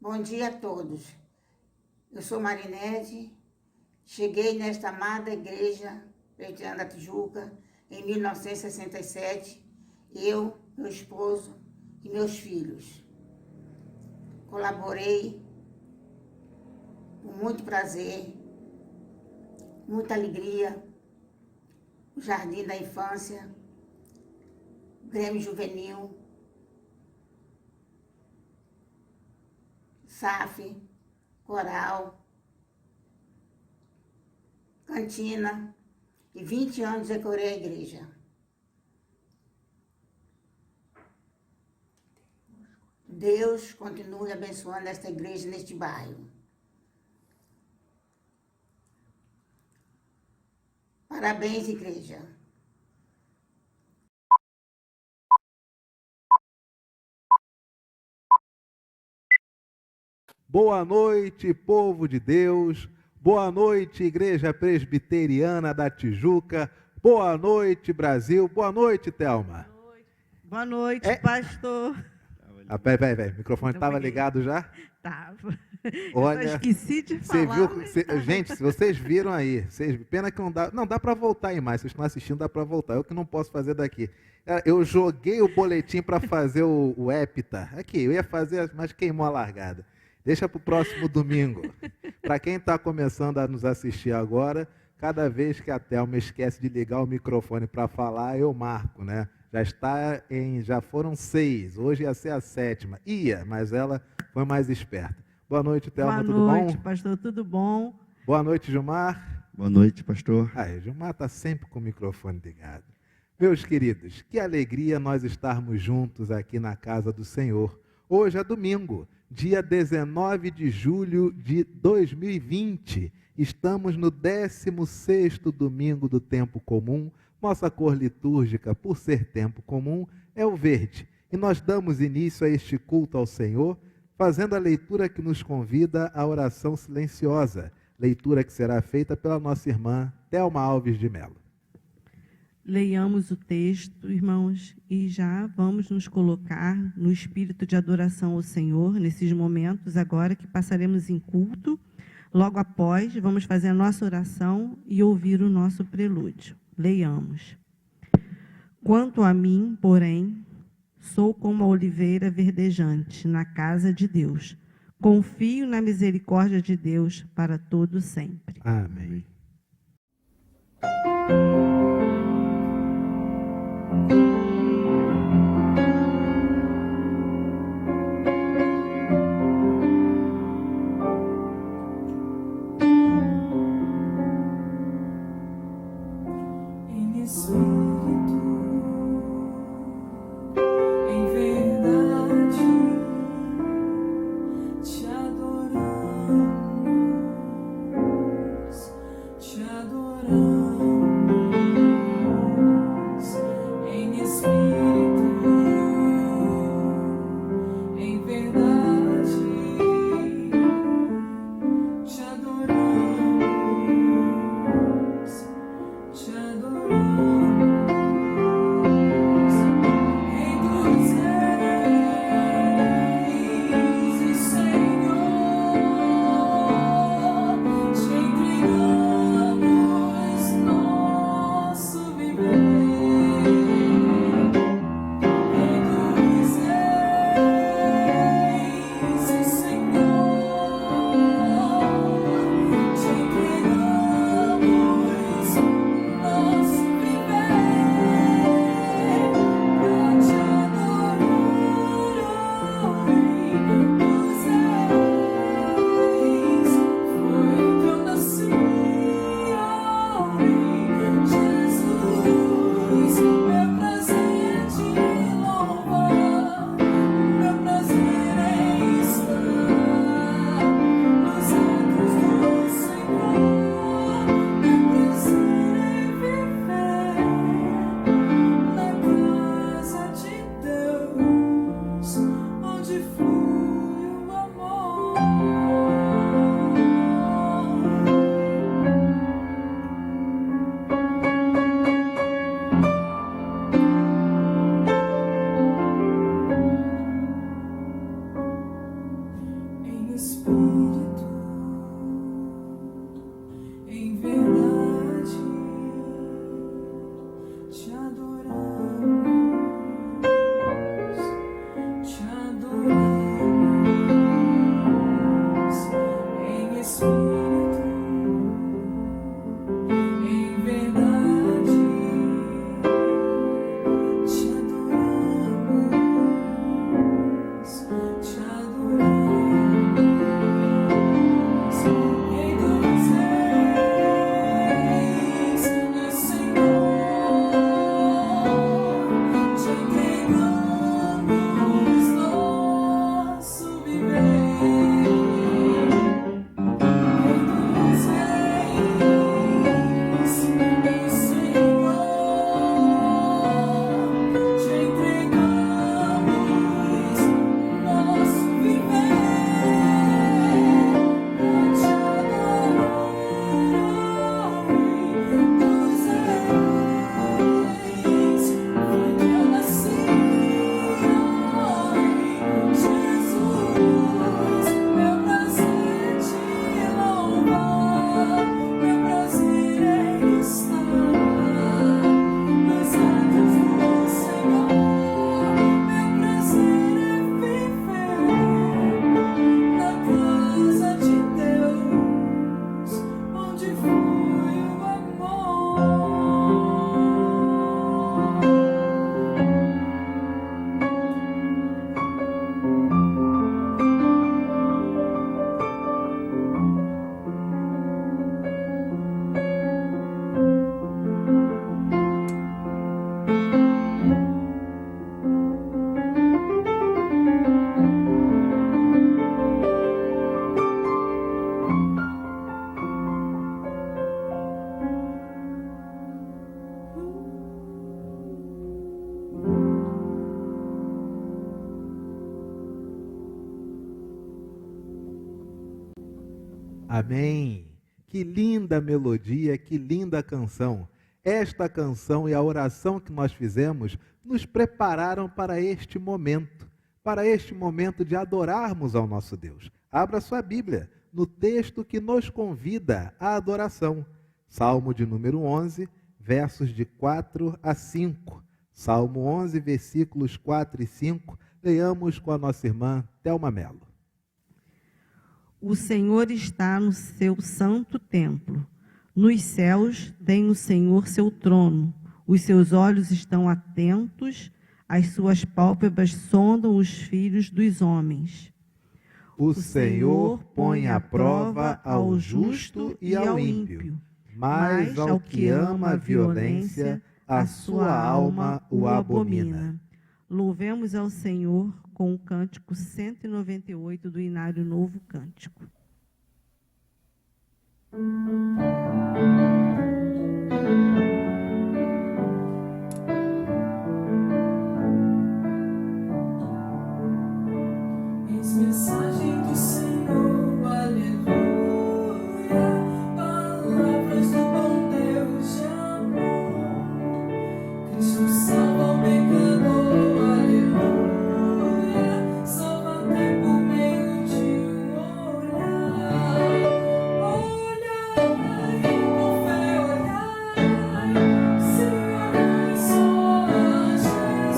Bom dia a todos. Eu sou Marinete, cheguei nesta amada igreja presbiteriana da Tijuca em 1967, eu, meu esposo e meus filhos. Colaborei com muito prazer, muita alegria, o Jardim da Infância, Grêmio Juvenil, SAF, Coral, Cantina, e 20 anos decorei a igreja. Deus continue abençoando esta igreja neste bairro. Parabéns, igreja. Boa noite, povo de Deus. Boa noite, Igreja Presbiteriana da Tijuca. Boa noite, Brasil. Boa noite, Thelma. Boa noite, pastor. Peraí. O microfone estava ligado já? Tava. Olha, eu só esqueci de falar. Gente, se vocês viram aí, pena que não dá para voltar aí mais. Vocês estão assistindo, dá para voltar. Eu que não posso fazer daqui. Eu joguei o boletim para fazer o Epita. Aqui, eu ia fazer, mas queimou a largada. Deixa para o próximo domingo. Para quem está começando a nos assistir agora, cada vez que a Thelma esquece de ligar o microfone para falar, eu marco, né? Já foram 6, hoje ia ser a 7ª. Mas ela foi mais esperta. Boa noite, Thelma, tudo bom? Boa noite, pastor, tudo bom? Boa noite, Gilmar. Boa noite, pastor. Gilmar está sempre com o microfone ligado. Meus queridos, que alegria nós estarmos juntos aqui na casa do Senhor. Hoje é domingo, dia 19 de julho de 2020. Estamos no 16º domingo do tempo comum. Nossa cor litúrgica, por ser tempo comum, é o verde. E nós damos início a este culto ao Senhor, fazendo a leitura que nos convida à oração silenciosa. Leitura que será feita pela nossa irmã Thelma Alves de Mello. Leiamos o texto, irmãos, e já vamos nos colocar no espírito de adoração ao Senhor, nesses momentos agora que passaremos em culto. Logo após, vamos fazer a nossa oração e ouvir o nosso prelúdio. Leiamos. Quanto a mim, porém, sou como a oliveira verdejante na casa de Deus. Confio na misericórdia de Deus para todo sempre. Amém. Te adoramos. Amém. Que linda melodia, que linda canção. Esta canção e a oração que nós fizemos nos prepararam para este momento de adorarmos ao nosso Deus. Abra sua Bíblia no texto que nos convida à adoração. Salmo de número 11, versos de 4 a 5. Salmo 11, versículos 4 e 5. Leamos com a nossa irmã Thelma Mello. O Senhor está no seu santo templo. Nos céus tem o Senhor seu trono. Os seus olhos estão atentos, as suas pálpebras sondam os filhos dos homens. O Senhor põe à prova ao justo e ao ímpio, mas ao que ama a violência, a sua alma o abomina. Louvemos ao Senhor com o cântico 198 do Inário Novo Cântico. Mensagem do Senhor, aleluia, palavras do bom Deus de amor. Cristo salva o pecador, aleluia, salva até por meio de um olhar. Olhai, com fé olhai, Senhor, só a Jesus.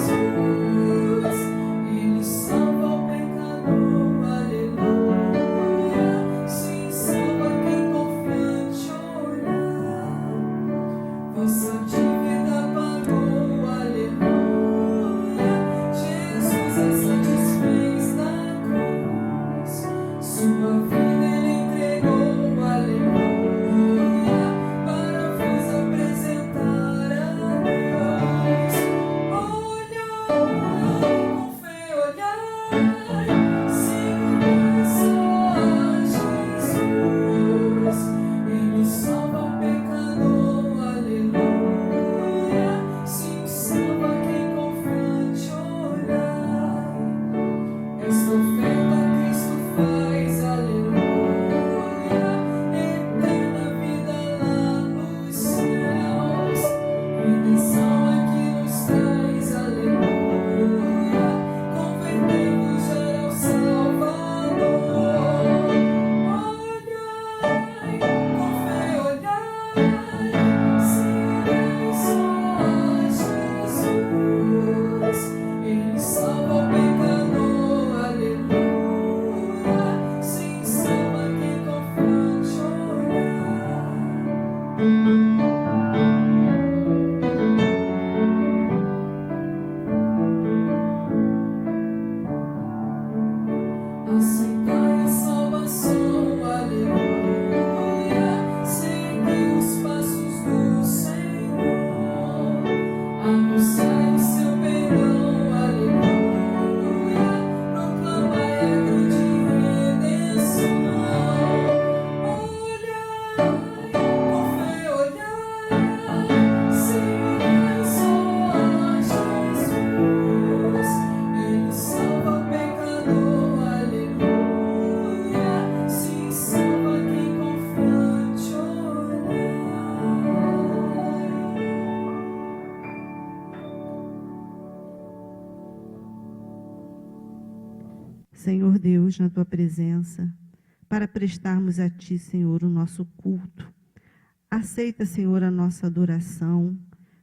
Ele salva o pecador, aleluia, sim, salva quem confiante olhar. Vossa dívida pagou, aleluia, Jesus a satisfez na cruz. Sua vida ele entregou, aleluia, para vos apresentar a Deus. Olhai, com fé olhai, Senhor, só a Jesus. Ele salva o pecador, aleluia, sim, salva quem confiante olhar. Esta oferta Cristo faz, aleluia, eterna vida lá nos céus. Redenção aqui nos traz, aleluia, convertemos já ao Salvador. Olhai, com fé olhai, Senhor, só a Jesus. Ele salva o pecador, aleluia, sim, salva quem confiante olhar. Aceitai a salvação, aleluia, segui os passos do Senhor. Anunciai o seu perdão, aleluia, proclamai a grande redenção. Olhai, com fé olhai, Senhor, só a Jesus. Ele salva o pecador, aleluia, sim, salva quem confiante olhar. Senhor Deus, na tua presença, para prestarmos a ti, Senhor, o nosso culto. Aceita, Senhor, a nossa adoração.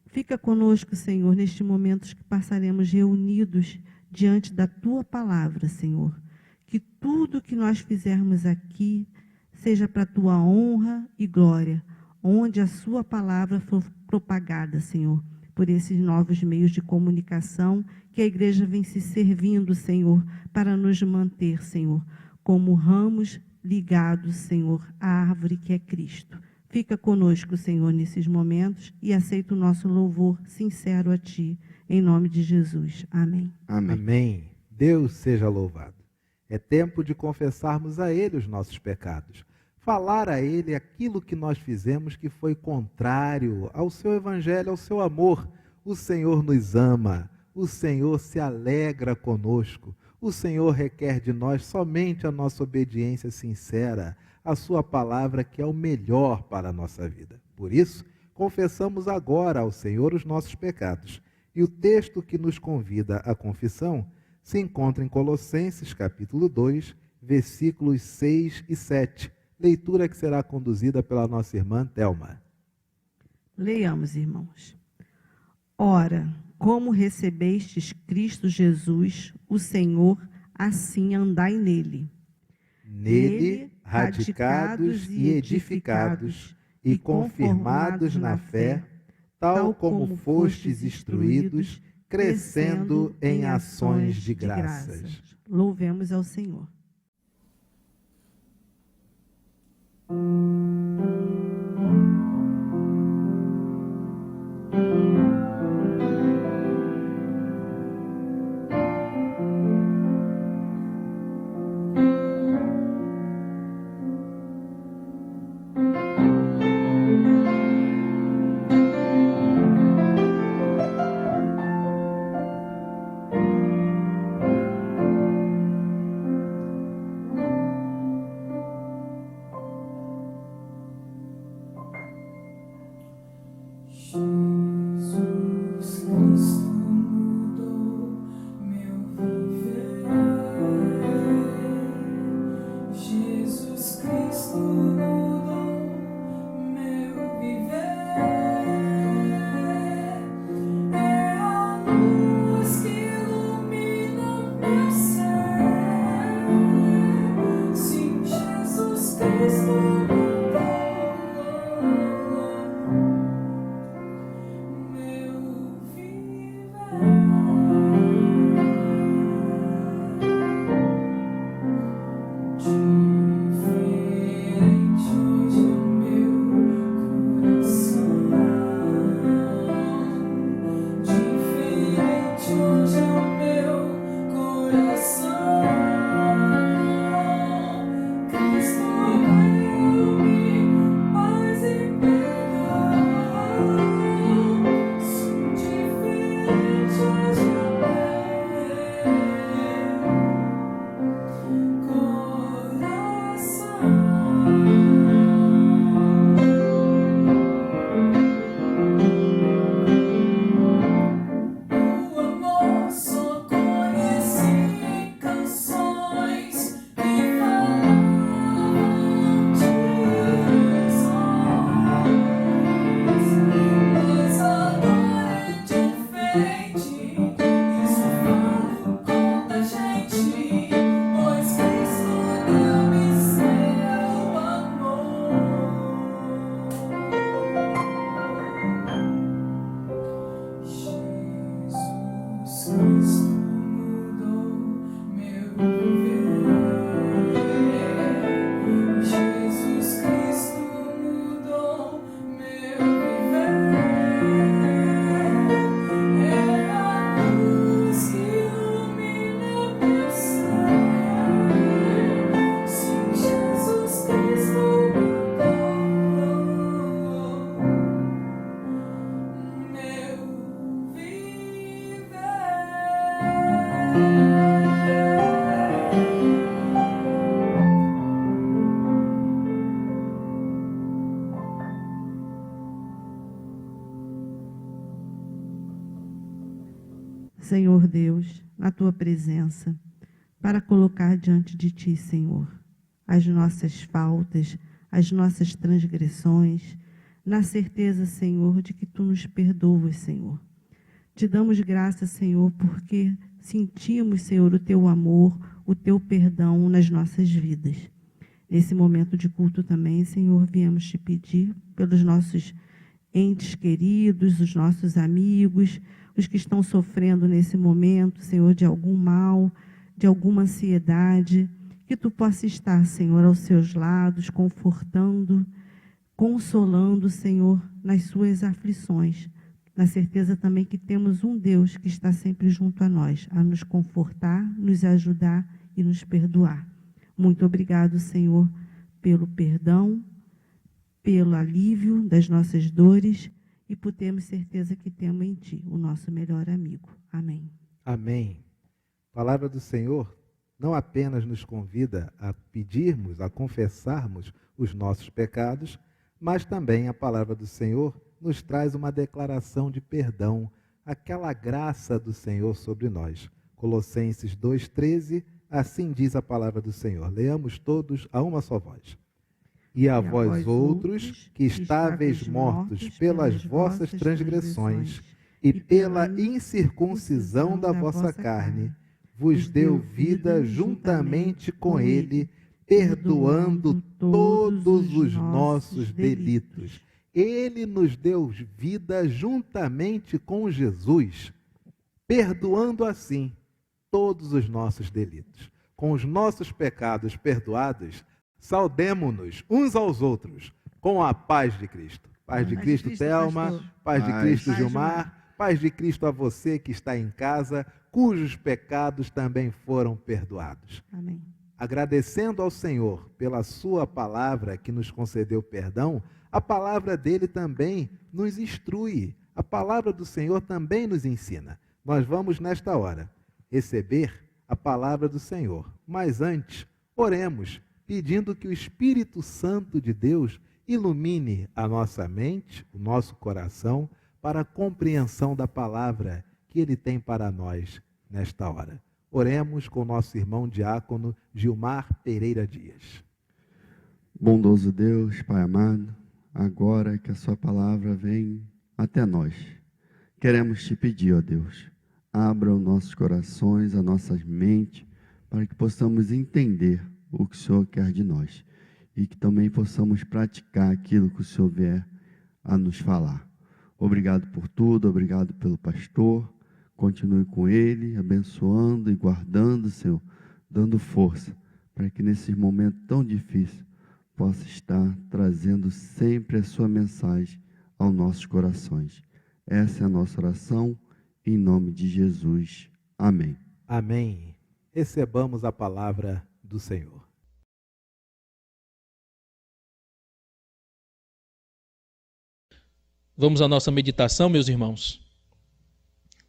Fica conosco, Senhor, nestes momentos que passaremos reunidos diante da tua palavra, Senhor. Que tudo que nós fizermos aqui seja para a tua honra e glória, onde a sua palavra for propagada, Senhor, por esses novos meios de comunicação que a igreja vem se servindo, Senhor, para nos manter, Senhor, como ramos ligados, Senhor, à árvore que é Cristo. Fica conosco, Senhor, nesses momentos e aceita o nosso louvor sincero a ti, em nome de Jesus. Amém. Amém. Deus seja louvado. É tempo de confessarmos a Ele os nossos pecados. Falar a Ele aquilo que nós fizemos que foi contrário ao seu evangelho, ao seu amor. O Senhor nos ama, o Senhor se alegra conosco, o Senhor requer de nós somente a nossa obediência sincera, a sua palavra, que é o melhor para a nossa vida. Por isso, confessamos agora ao Senhor os nossos pecados. E o texto que nos convida à confissão se encontra em Colossenses, capítulo 2, versículos 6 e 7. Leitura que será conduzida pela nossa irmã Thelma. Leiamos, irmãos. Ora, como recebestes Cristo Jesus, o Senhor, assim andai nele. Nele, radicados e edificados, e confirmados na fé, tal como fostes instruídos, crescendo em ações de graças. Louvemos ao Senhor. Jesus Cristo mudou meu viver. Jesus Cristo mudou meu viver. É a luz que ilumina meu ser. Sim, Jesus Cristo mudou meu viver. Diferente hoje é meu coração. Diferente hoje é meu coração. Cristo deu-me paz e perdão. Sim, diferente hoje é meu coração. O amor só conheci em canções que falavam de Jesus. Mas agora é diferente. Isso falo com a gente, pois Cristo deu-me seu amor. Jesus Cristo mudou meu viver. Jesus Cristo mudou meu viver. É a luz que ilumina meu ser. Sim, Jesus Cristo mudou meu viver. Senhor Deus, na tua presença, para colocar diante de ti, Senhor, as nossas faltas, as nossas transgressões, na certeza, Senhor, de que tu nos perdoas, Senhor. Te damos graças, Senhor, porque sentimos, Senhor, o teu amor, o teu perdão nas nossas vidas. Nesse momento de culto também, Senhor, viemos te pedir pelos nossos entes queridos, os nossos amigos, os que estão sofrendo nesse momento, Senhor, de algum mal, de alguma ansiedade, que tu possa estar, Senhor, aos seus lados, confortando, consolando, Senhor, nas suas aflições, na certeza também que temos um Deus que está sempre junto a nós, a nos confortar, nos ajudar e nos perdoar. Muito obrigado, Senhor, pelo perdão, pelo alívio das nossas dores e por termos certeza que temos em Ti o nosso melhor amigo. Amém. Amém. Palavra do Senhor não apenas nos convida a pedirmos, a confessarmos os nossos pecados, mas também a palavra do Senhor nos traz uma declaração de perdão, aquela graça do Senhor sobre nós. Colossenses 2,13, assim diz a palavra do Senhor. Leamos todos a uma só voz. E a vós outros, que estáveis mortos pelas vossas transgressões e pela incircuncisão da vossa carne, vos deu vida juntamente com ele, perdoando todos os nossos delitos. Ele nos deu vida juntamente com Jesus, perdoando assim todos os nossos delitos. Com os nossos pecados perdoados, saudemo-nos uns aos outros com a paz de Cristo. Paz de Cristo, Thelma, paz de Cristo, Gilmar, paz de Cristo a você que está em casa, cujos pecados também foram perdoados. Amém. Agradecendo ao Senhor pela sua palavra que nos concedeu perdão, a palavra dele também nos instrui, a palavra do Senhor também nos ensina. Nós vamos, nesta hora, receber a palavra do Senhor. Mas antes, oremos, pedindo que o Espírito Santo de Deus ilumine a nossa mente, o nosso coração, para a compreensão da palavra que ele tem para nós nesta hora. Oremos com nosso irmão diácono Gilmar Pereira Dias. Bondoso Deus, Pai amado, agora que a sua palavra vem até nós, queremos te pedir, ó Deus, abra os nossos corações, as nossas mentes, para que possamos entender o que o Senhor quer de nós e que também possamos praticar aquilo que o Senhor vier a nos falar. Obrigado por tudo, obrigado pelo pastor, continue com ele, abençoando e guardando, Senhor, dando força, para que nesse momento tão difícil possa estar trazendo sempre a sua mensagem aos nossos corações. Essa é a nossa oração, em nome de Jesus. Amém. Amém. Recebamos a palavra do Senhor. Vamos à nossa meditação, meus irmãos.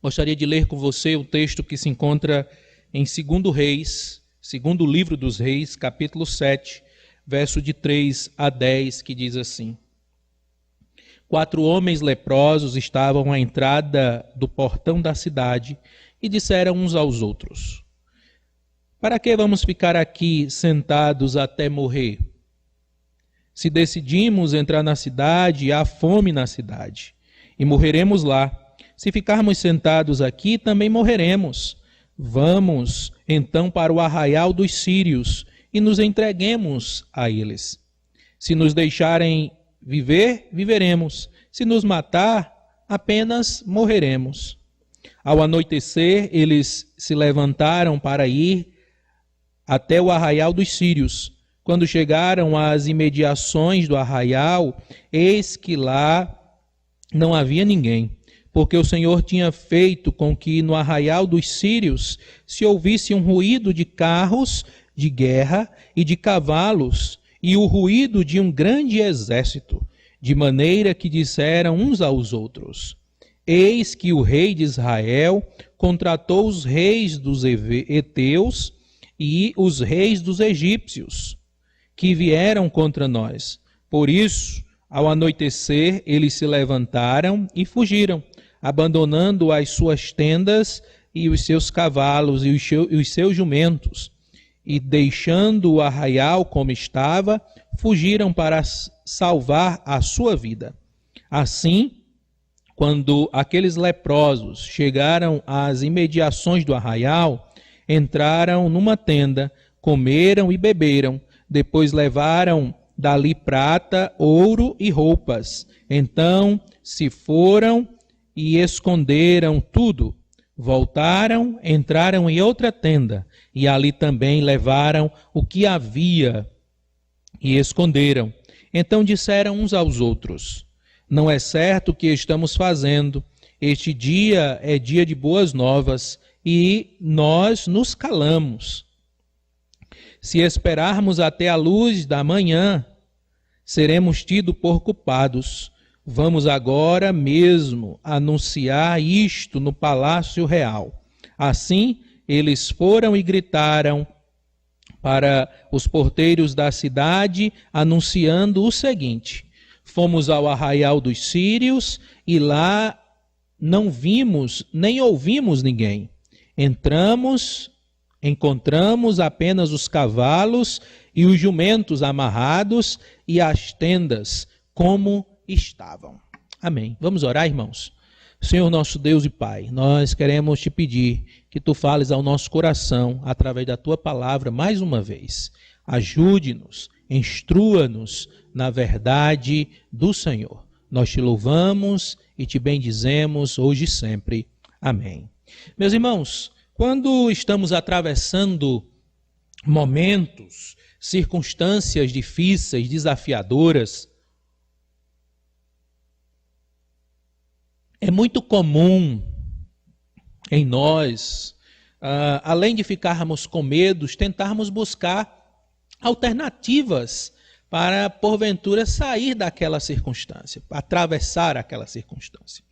Gostaria de ler com você o texto que se encontra em 2 Reis, segundo livro dos Reis, capítulo 7, verso de 3 a 10, que diz assim: 4 homens leprosos estavam à entrada do portão da cidade e disseram uns aos outros: para que vamos ficar aqui sentados até morrer? Se decidimos entrar na cidade, há fome na cidade, e morreremos lá. Se ficarmos sentados aqui, também morreremos. Vamos, então, para o arraial dos sírios e nos entreguemos a eles. Se nos deixarem viver, viveremos. Se nos matar, apenas morreremos. Ao anoitecer, eles se levantaram para ir até o arraial dos sírios. Quando chegaram às imediações do arraial, eis que lá não havia ninguém, porque o Senhor tinha feito com que no arraial dos sírios se ouvisse um ruído de carros de guerra e de cavalos, e o ruído de um grande exército, de maneira que disseram uns aos outros: eis que o rei de Israel contratou os reis dos heteus e os reis dos egípcios, que vieram contra nós. Por isso, ao anoitecer, eles se levantaram e fugiram, abandonando as suas tendas e os seus cavalos e os seus jumentos, e deixando o arraial como estava, fugiram para salvar a sua vida. Assim, quando aqueles leprosos chegaram às imediações do arraial, entraram numa tenda, comeram e beberam, depois levaram dali prata, ouro e roupas. Então se foram e esconderam tudo. Voltaram, entraram em outra tenda, e ali também levaram o que havia e esconderam. Então disseram uns aos outros: não é certo o que estamos fazendo. Este dia é dia de boas novas, e nós nos calamos. Se esperarmos até a luz da manhã, seremos tidos por culpados. Vamos agora mesmo anunciar isto no palácio real. Assim, eles foram e gritaram para os porteiros da cidade, anunciando o seguinte: fomos ao arraial dos sírios e lá não vimos nem ouvimos ninguém. Encontramos apenas os cavalos e os jumentos amarrados e as tendas como estavam. Amém. Vamos orar, irmãos? Senhor nosso Deus e Pai, nós queremos te pedir que tu fales ao nosso coração através da tua palavra mais uma vez. Ajude-nos, instrua-nos na verdade do Senhor. Nós te louvamos e te bendizemos hoje e sempre. Amém. Meus irmãos, quando estamos atravessando momentos, circunstâncias difíceis, desafiadoras, é muito comum em nós, além de ficarmos com medos, tentarmos buscar alternativas para, porventura, sair daquela circunstância, atravessar aquela circunstância.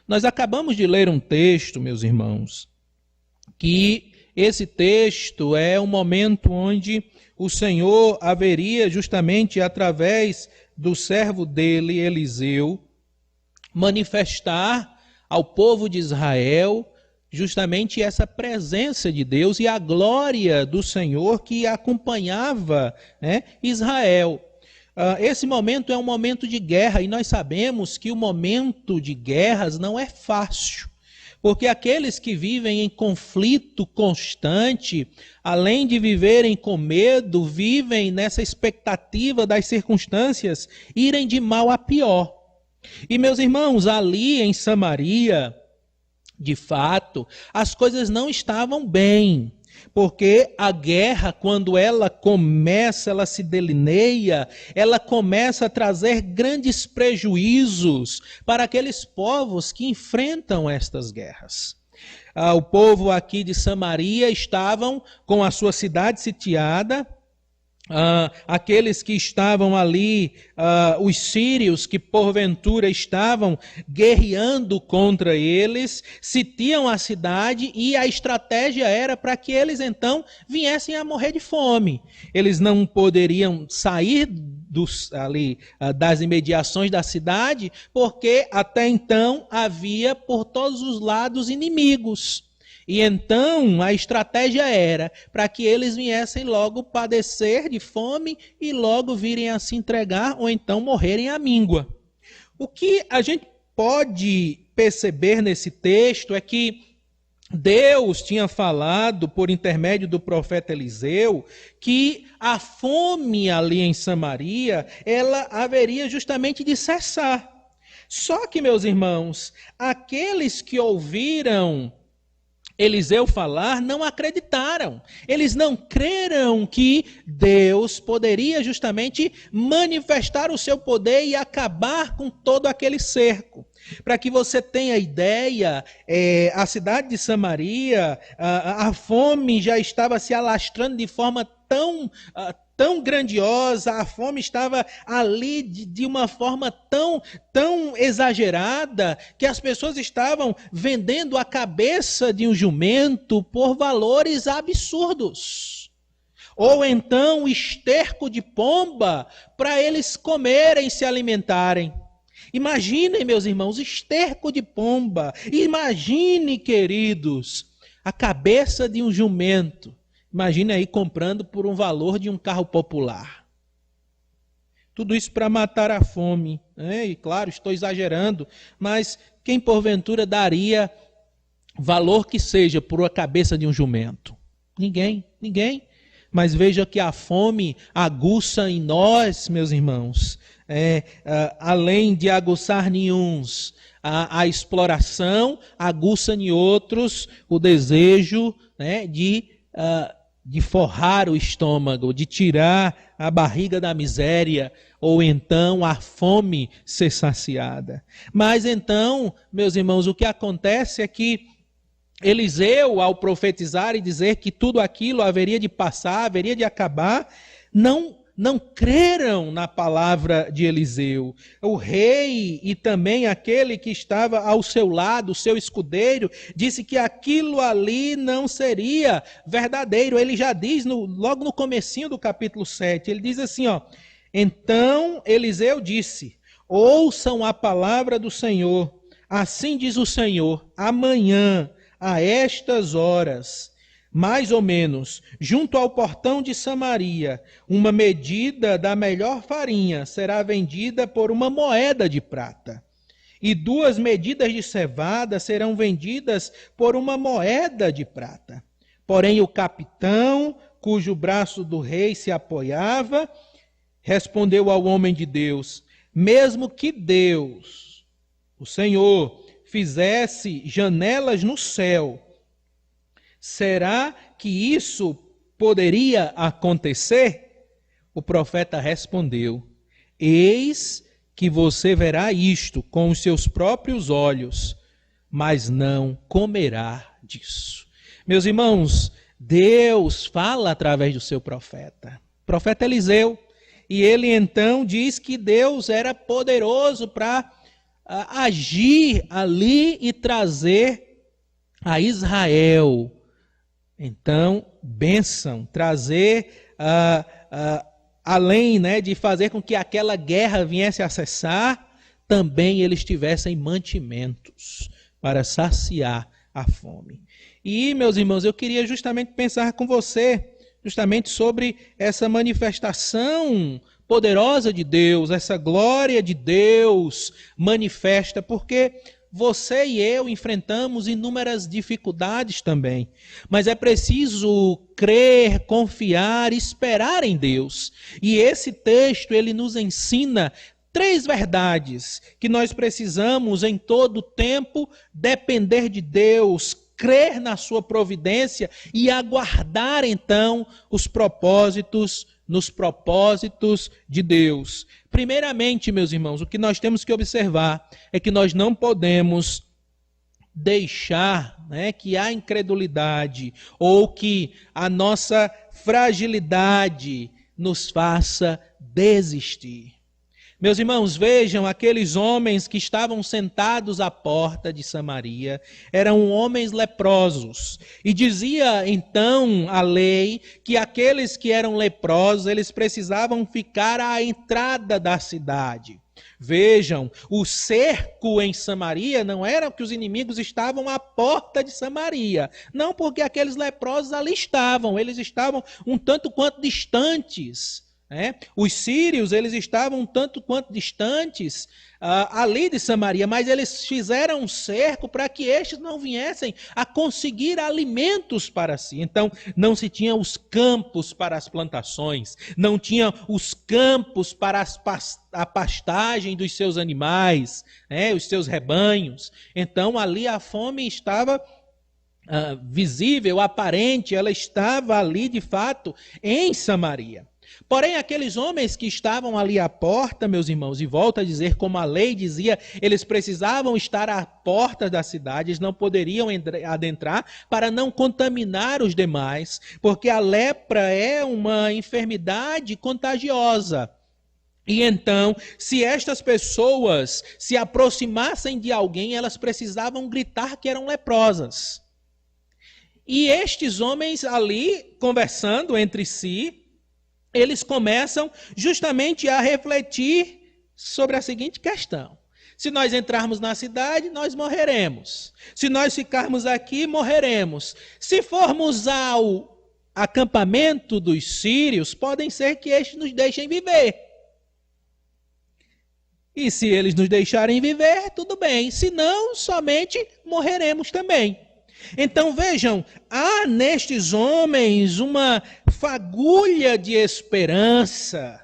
Nós acabamos de ler um texto, meus irmãos, que esse texto é um momento onde o Senhor haveria, justamente através do servo dele, Eliseu, manifestar ao povo de Israel justamente essa presença de Deus e a glória do Senhor que acompanhava, Israel. Esse momento é um momento de guerra e nós sabemos que o momento de guerras não é fácil, porque aqueles que vivem em conflito constante, além de viverem com medo, vivem nessa expectativa das circunstâncias irem de mal a pior. E, meus irmãos, ali em Samaria, de fato, as coisas não estavam bem, porque a guerra, quando ela começa, ela se delineia, ela começa a trazer grandes prejuízos para aqueles povos que enfrentam estas guerras. O povo aqui de Samaria estavam com a sua cidade sitiada. Aqueles que estavam ali, os sírios que porventura estavam guerreando contra eles, sitiam a cidade e a estratégia era para que eles então viessem a morrer de fome. Eles não poderiam sair das imediações da cidade, porque até então havia por todos os lados inimigos. E então a estratégia era para que eles viessem logo padecer de fome e logo virem a se entregar ou então morrerem à míngua. O que a gente pode perceber nesse texto é que Deus tinha falado por intermédio do profeta Eliseu que a fome ali em Samaria, ela haveria justamente de cessar. Só que, meus irmãos, aqueles que ouviram Eliseu falar não acreditaram. Eles não creram que Deus poderia justamente manifestar o seu poder e acabar com todo aquele cerco. Para que você tenha ideia, a cidade de Samaria, a fome já estava se alastrando de forma tão grandiosa, a fome estava ali de uma forma tão exagerada, que as pessoas estavam vendendo a cabeça de um jumento por valores absurdos. Ou então o esterco de pomba para eles comerem, se alimentarem. Imaginem, meus irmãos, esterco de pomba. Imagine, queridos, a cabeça de um jumento. Imagine aí comprando por um valor de um carro popular. Tudo isso para matar a fome. E claro, estou exagerando, mas quem porventura daria valor que seja por uma cabeça de um jumento? Ninguém. Mas veja que a fome aguça em nós, meus irmãos, além de aguçar em uns a exploração, aguça em outros o desejo de forrar o estômago, de tirar a barriga da miséria, ou então a fome ser saciada. Mas então, meus irmãos, o que acontece é que Eliseu, ao profetizar e dizer que tudo aquilo haveria de passar, haveria de acabar, não não creram na palavra de Eliseu. O rei e também aquele que estava ao seu lado, o seu escudeiro, disse que aquilo ali não seria verdadeiro. Ele já diz logo no comecinho do capítulo 7, ele diz assim, ó: então Eliseu disse: ouçam a palavra do Senhor. Assim diz o Senhor: amanhã, a estas horas, mais ou menos, junto ao portão de Samaria, uma medida da melhor farinha será vendida por uma moeda de prata, e 2 medidas de cevada serão vendidas por uma moeda de prata. Porém o capitão, cujo braço do rei se apoiava, respondeu ao homem de Deus: mesmo que Deus, o Senhor, fizesse janelas no céu, será que isso poderia acontecer? O profeta respondeu: eis que você verá isto com os seus próprios olhos, mas não comerá disso. Meus irmãos, Deus fala através do seu profeta Eliseu, e ele então diz que Deus era poderoso para agir ali e trazer a Israel, então, bênção, trazer, além, né, de fazer com que aquela guerra viesse a cessar, também eles tivessem mantimentos para saciar a fome. E, meus irmãos, eu queria justamente pensar com você, justamente sobre essa manifestação poderosa de Deus, essa glória de Deus manifesta, porque você e eu enfrentamos inúmeras dificuldades também, mas é preciso crer, confiar, esperar em Deus. E esse texto, ele nos ensina 3 verdades que nós precisamos em todo tempo depender de Deus, crer na sua providência e aguardar então nos propósitos de Deus. Primeiramente, meus irmãos, o que nós temos que observar é que nós não podemos deixar, né, que a incredulidade ou que a nossa fragilidade nos faça desistir. Meus irmãos, vejam, aqueles homens que estavam sentados à porta de Samaria eram homens leprosos. E dizia então a lei que aqueles que eram leprosos, eles precisavam ficar à entrada da cidade. Vejam, o cerco em Samaria não era que os inimigos estavam à porta de Samaria. Não, porque aqueles leprosos ali estavam, eles estavam um tanto quanto distantes. Os sírios, eles estavam um tanto quanto distantes ali de Samaria, mas eles fizeram um cerco para que estes não viessem a conseguir alimentos para si. Então, não se tinha os campos para as plantações, não tinha os campos para a pastagem dos seus animais, os seus rebanhos. Então, ali a fome estava visível, aparente, ela estava ali de fato em Samaria. Porém, aqueles homens que estavam ali à porta, meus irmãos, e volto a dizer, como a lei dizia, eles precisavam estar à porta da cidade, eles não poderiam adentrar para não contaminar os demais, porque a lepra é uma enfermidade contagiosa. E então, se estas pessoas se aproximassem de alguém, elas precisavam gritar que eram leprosas. E estes homens ali, conversando entre si, eles começam justamente a refletir sobre a seguinte questão: se nós entrarmos na cidade, nós morreremos. Se nós ficarmos aqui, morreremos. Se formos ao acampamento dos sírios, podem ser que estes nos deixem viver. E se eles nos deixarem viver, tudo bem. Se não, somente morreremos também. Então vejam, há nestes homens uma fagulha de esperança,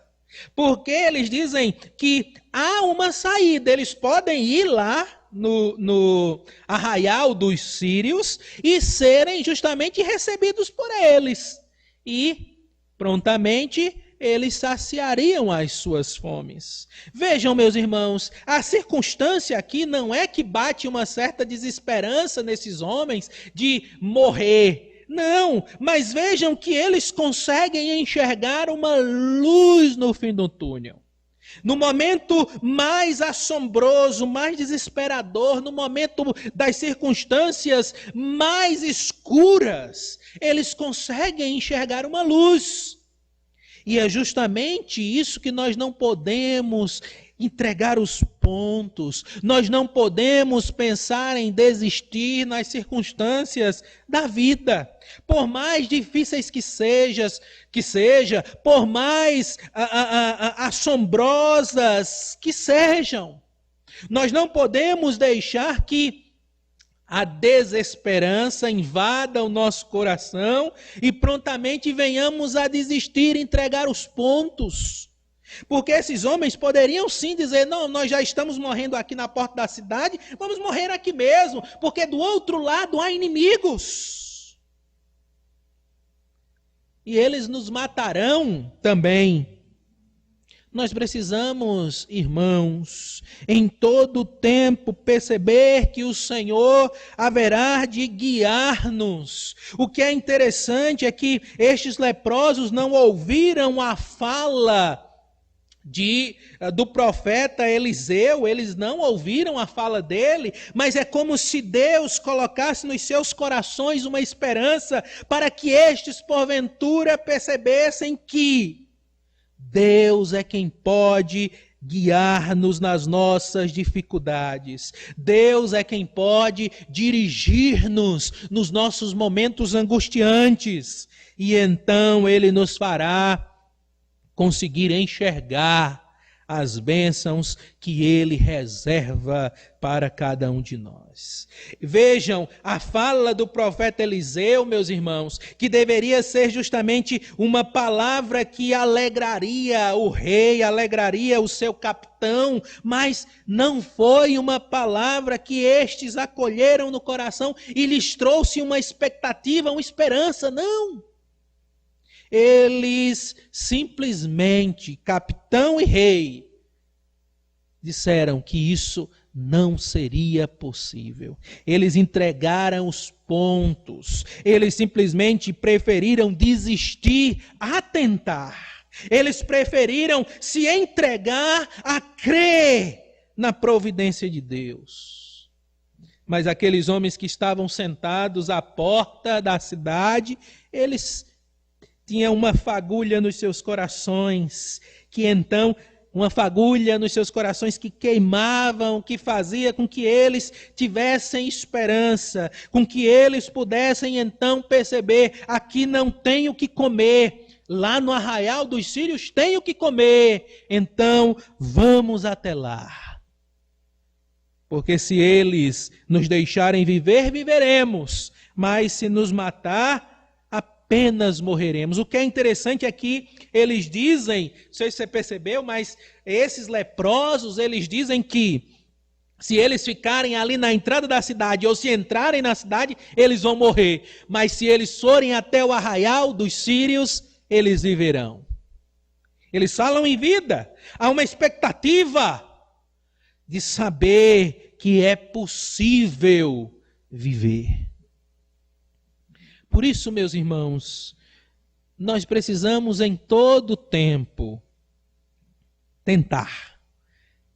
porque eles dizem que há uma saída, eles podem ir lá no arraial dos sírios e serem justamente recebidos por eles, e prontamente eles saciariam as suas fomes. Vejam, meus irmãos, a circunstância aqui não é que bate uma certa desesperança nesses homens de morrer. Não, mas vejam que eles conseguem enxergar uma luz no fim do túnel. No momento mais assombroso, mais desesperador, no momento das circunstâncias mais escuras, eles conseguem enxergar uma luz. E é justamente isso que nós não podemos entregar os pontos, nós não podemos pensar em desistir nas circunstâncias da vida. Por mais difíceis que seja, por mais assombrosas que sejam, nós não podemos deixar que a desesperança invada o nosso coração e prontamente venhamos a desistir, entregar os pontos. Porque esses homens poderiam sim dizer, não, nós já estamos morrendo aqui na porta da cidade, vamos morrer aqui mesmo, porque do outro lado há inimigos. E eles nos matarão também. Nós precisamos, irmãos, em todo tempo perceber que o Senhor haverá de guiar-nos. O que é interessante é que estes leprosos não ouviram a fala do profeta Eliseu, eles não ouviram a fala dele, mas é como se Deus colocasse nos seus corações uma esperança para que estes porventura percebessem que Deus é quem pode guiar-nos nas nossas dificuldades. Deus é quem pode dirigir-nos nos nossos momentos angustiantes. E então Ele nos fará conseguir enxergar as bênçãos que Ele reserva para cada um de nós. Vejam, a fala do profeta Eliseu, meus irmãos, que deveria ser justamente uma palavra que alegraria o rei, alegraria o seu capitão, mas não foi uma palavra que estes acolheram no coração e lhes trouxe uma expectativa, uma esperança, não. Eles simplesmente, capitão e rei, disseram que isso não seria possível. Eles entregaram os pontos. Eles simplesmente preferiram desistir a tentar. Eles preferiram se entregar a crer na providência de Deus. Mas aqueles homens que estavam sentados à porta da cidade, eles tinha uma fagulha nos seus corações, uma fagulha nos seus corações que queimavam, que fazia com que eles tivessem esperança, com que eles pudessem então perceber, aqui não tenho o que comer, lá no arraial dos sírios tenho o que comer, então vamos até lá. Porque se eles nos deixarem viver, viveremos, mas se nos matar, apenas morreremos. O que é interessante é que eles dizem, não sei se você percebeu, mas esses leprosos, eles dizem que se eles ficarem ali na entrada da cidade ou se entrarem na cidade, eles vão morrer. Mas se eles forem até o arraial dos sírios, eles viverão. Eles falam em vida. Há uma expectativa de saber que é possível viver. Por isso, meus irmãos, nós precisamos em todo tempo tentar.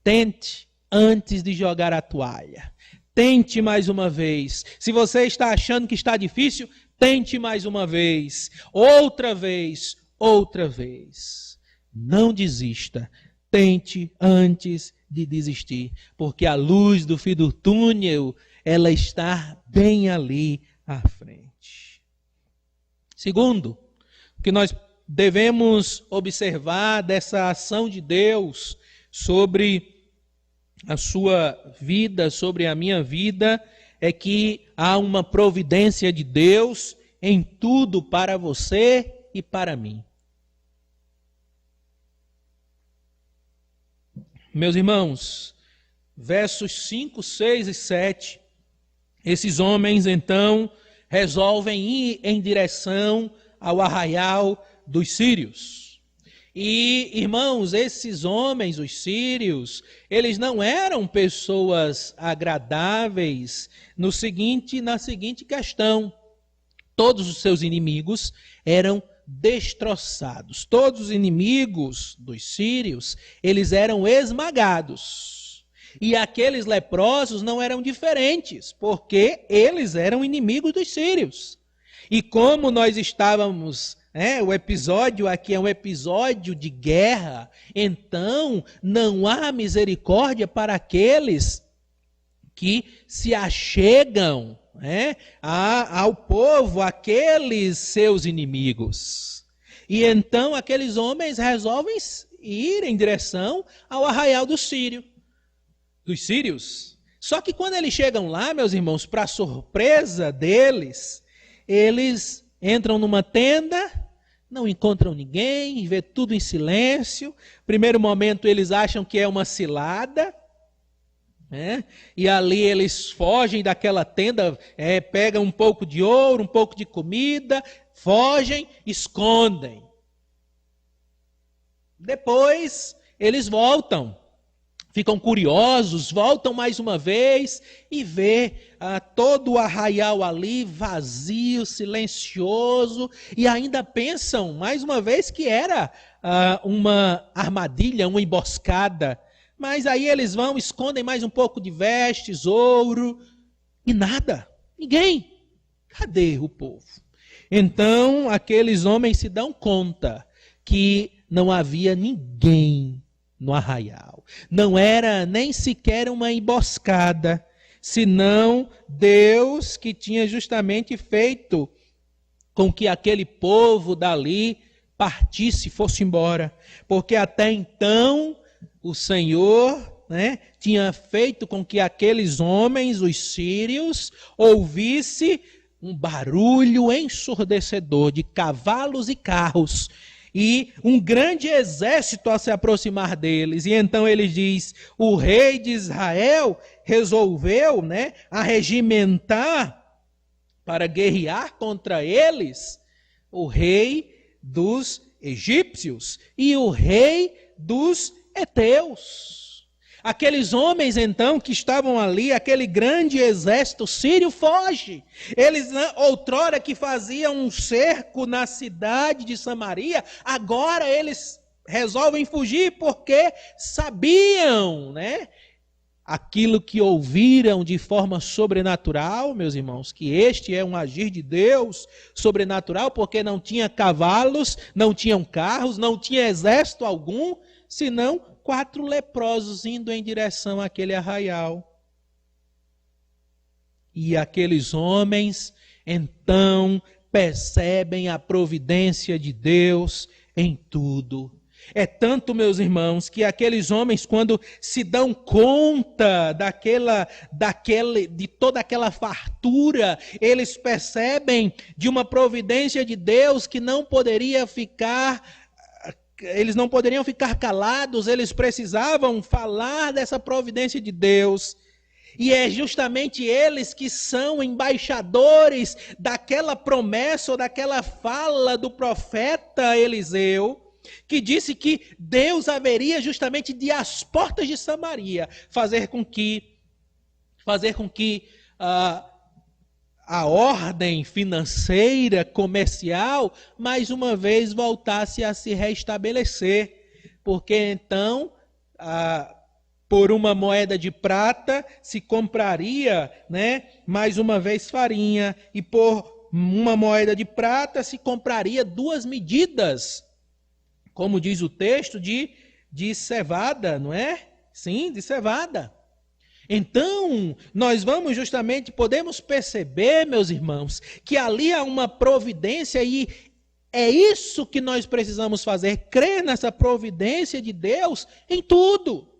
Tente antes de jogar a toalha. Tente mais uma vez. Se você está achando que está difícil, tente mais uma vez. Outra vez, outra vez. Não desista. Tente antes de desistir. Porque a luz do fim do túnel, ela está bem ali à frente. Segundo, o que nós devemos observar dessa ação de Deus sobre a sua vida, sobre a minha vida, é que há uma providência de Deus em tudo para você e para mim. Meus irmãos, versos 5, 6 e 7, esses homens então resolvem ir em direção ao arraial dos sírios. E, irmãos, esses homens, os sírios, eles não eram pessoas agradáveis na seguinte questão. todos os seus inimigos eram destroçados. Todos os inimigos dos sírios, eles eram esmagados. E aqueles leprosos não eram diferentes, porque eles eram inimigos dos sírios. E como nós estávamos, o episódio aqui é um episódio de guerra, então não há misericórdia para aqueles que se achegam ao povo, aqueles seus inimigos. E então aqueles homens resolvem ir em direção ao arraial dos sírios. Só que quando eles chegam lá, meus irmãos, para surpresa deles, eles entram numa tenda, não encontram ninguém, vê tudo em silêncio. Primeiro momento eles acham que é uma cilada, e ali eles fogem daquela tenda, pegam um pouco de ouro, um pouco de comida, fogem, escondem. Depois eles voltam, ficam curiosos, voltam mais uma vez e vê todo o arraial ali vazio, silencioso, e ainda pensam mais uma vez que era uma armadilha, uma emboscada. Mas aí eles vão, escondem mais um pouco de vestes, ouro, e nada, ninguém. Cadê o povo? Então aqueles homens se dão conta que não havia ninguém no arraial. Não era nem sequer uma emboscada, senão Deus que tinha justamente feito com que aquele povo dali partisse, fosse embora. Porque até então o Senhor tinha feito com que aqueles homens, os sírios, ouvissem um barulho ensurdecedor de cavalos e carros, e um grande exército a se aproximar deles. E então ele diz, o rei de Israel resolveu arregimentar para guerrear contra eles o rei dos egípcios e o rei dos heteus. Aqueles homens, então, que estavam ali, aquele grande exército sírio, foge. Eles, outrora que faziam um cerco na cidade de Samaria, agora eles resolvem fugir porque sabiam, aquilo que ouviram de forma sobrenatural, meus irmãos, que este é um agir de Deus sobrenatural, porque não tinha cavalos, não tinham carros, não tinha exército algum, senão 4 leprosos indo em direção àquele arraial. E aqueles homens, então, percebem a providência de Deus em tudo. É tanto, meus irmãos, que aqueles homens, quando se dão conta de toda aquela fartura, eles percebem de uma providência de Deus que eles não poderiam ficar calados, eles precisavam falar dessa providência de Deus. E é justamente eles que são embaixadores daquela promessa ou daquela fala do profeta Eliseu, que disse que Deus haveria justamente de às portas de Samaria fazer com que a ordem financeira, comercial, mais uma vez voltasse a se restabelecer. Porque então, por uma moeda de prata, se compraria, mais uma vez farinha, e por uma moeda de prata se compraria 2 medidas, como diz o texto, de cevada, não é? Sim, de cevada. Então, nós podemos perceber, meus irmãos, que ali há uma providência e é isso que nós precisamos fazer, crer nessa providência de Deus em tudo.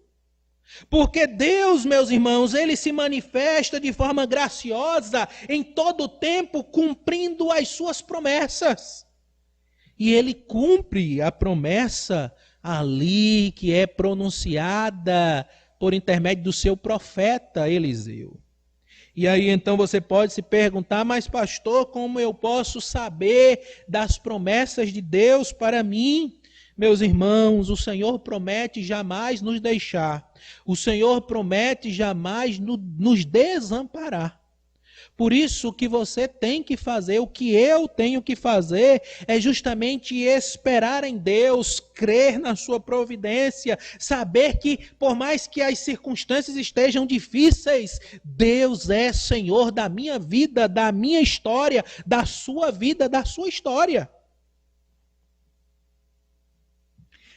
Porque Deus, meus irmãos, Ele se manifesta de forma graciosa em todo o tempo, cumprindo as suas promessas. E Ele cumpre a promessa ali que é pronunciada por intermédio do seu profeta Eliseu. E aí então você pode se perguntar, mas pastor, como eu posso saber das promessas de Deus para mim? Meus irmãos, o Senhor promete jamais nos deixar. O Senhor promete jamais nos desamparar. Por isso, o que você tem que fazer, o que eu tenho que fazer, é justamente esperar em Deus, crer na sua providência, saber que, por mais que as circunstâncias estejam difíceis, Deus é Senhor da minha vida, da minha história, da sua vida, da sua história.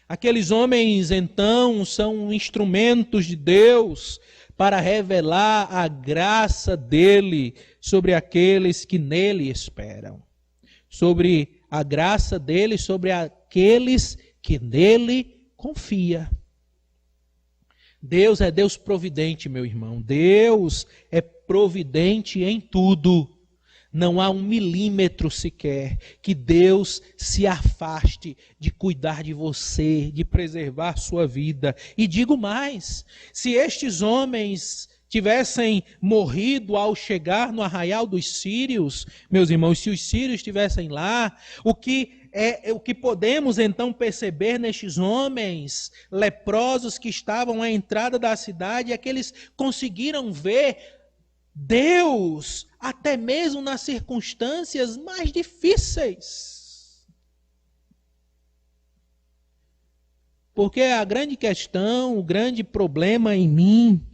Aqueles homens, então, são instrumentos de Deus para revelar a graça dele sobre aqueles que nele esperam. Sobre a graça dele sobre aqueles que nele confiam. Deus é Deus providente, meu irmão. Deus é providente em tudo. Não há 1 milímetro sequer que Deus se afaste de cuidar de você, de preservar a sua vida. E digo mais, se estes homens tivessem morrido ao chegar no arraial dos sírios, meus irmãos, se os sírios estivessem lá, o que podemos então perceber nestes homens leprosos que estavam à entrada da cidade é que eles conseguiram ver Deus, até mesmo nas circunstâncias mais difíceis. Porque a grande questão, o grande problema em mim,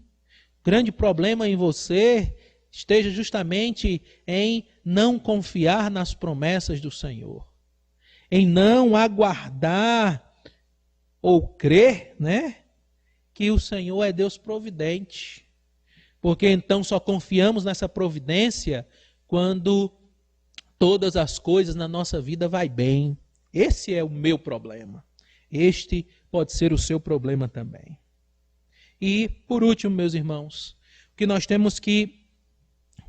o grande problema em você, esteja justamente em não confiar nas promessas do Senhor. Em não aguardar ou crer, que o Senhor é Deus providente. Porque então só confiamos nessa providência quando todas as coisas na nossa vida vai bem. Esse é o meu problema. Este pode ser o seu problema também. E, por último, meus irmãos, o que nós temos que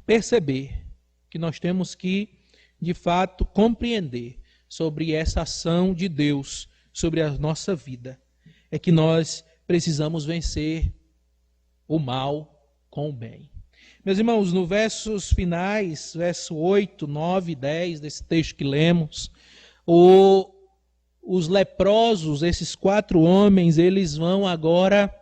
perceber, que nós temos que, de fato, compreender sobre essa ação de Deus sobre a nossa vida, é que nós precisamos vencer o mal com o bem. Meus irmãos, no versos finais, verso 8, 9 e 10 desse texto que lemos, os leprosos, esses 4 homens, eles vão agora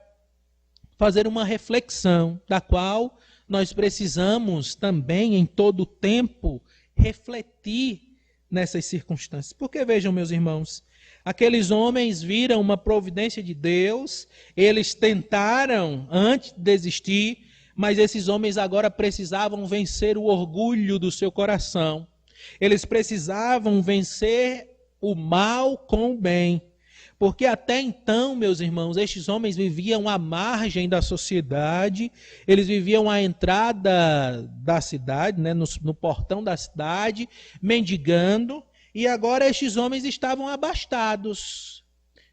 fazer uma reflexão, da qual nós precisamos também, em todo o tempo, refletir nessas circunstâncias. Porque vejam, meus irmãos, aqueles homens viram uma providência de Deus, eles tentaram antes de desistir, mas esses homens agora precisavam vencer o orgulho do seu coração. Eles precisavam vencer o mal com o bem. Porque até então, meus irmãos, estes homens viviam à margem da sociedade, eles viviam à entrada da cidade, no portão da cidade, mendigando, e agora estes homens estavam abastados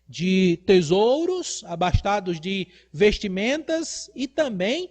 de tesouros, abastados de vestimentas e também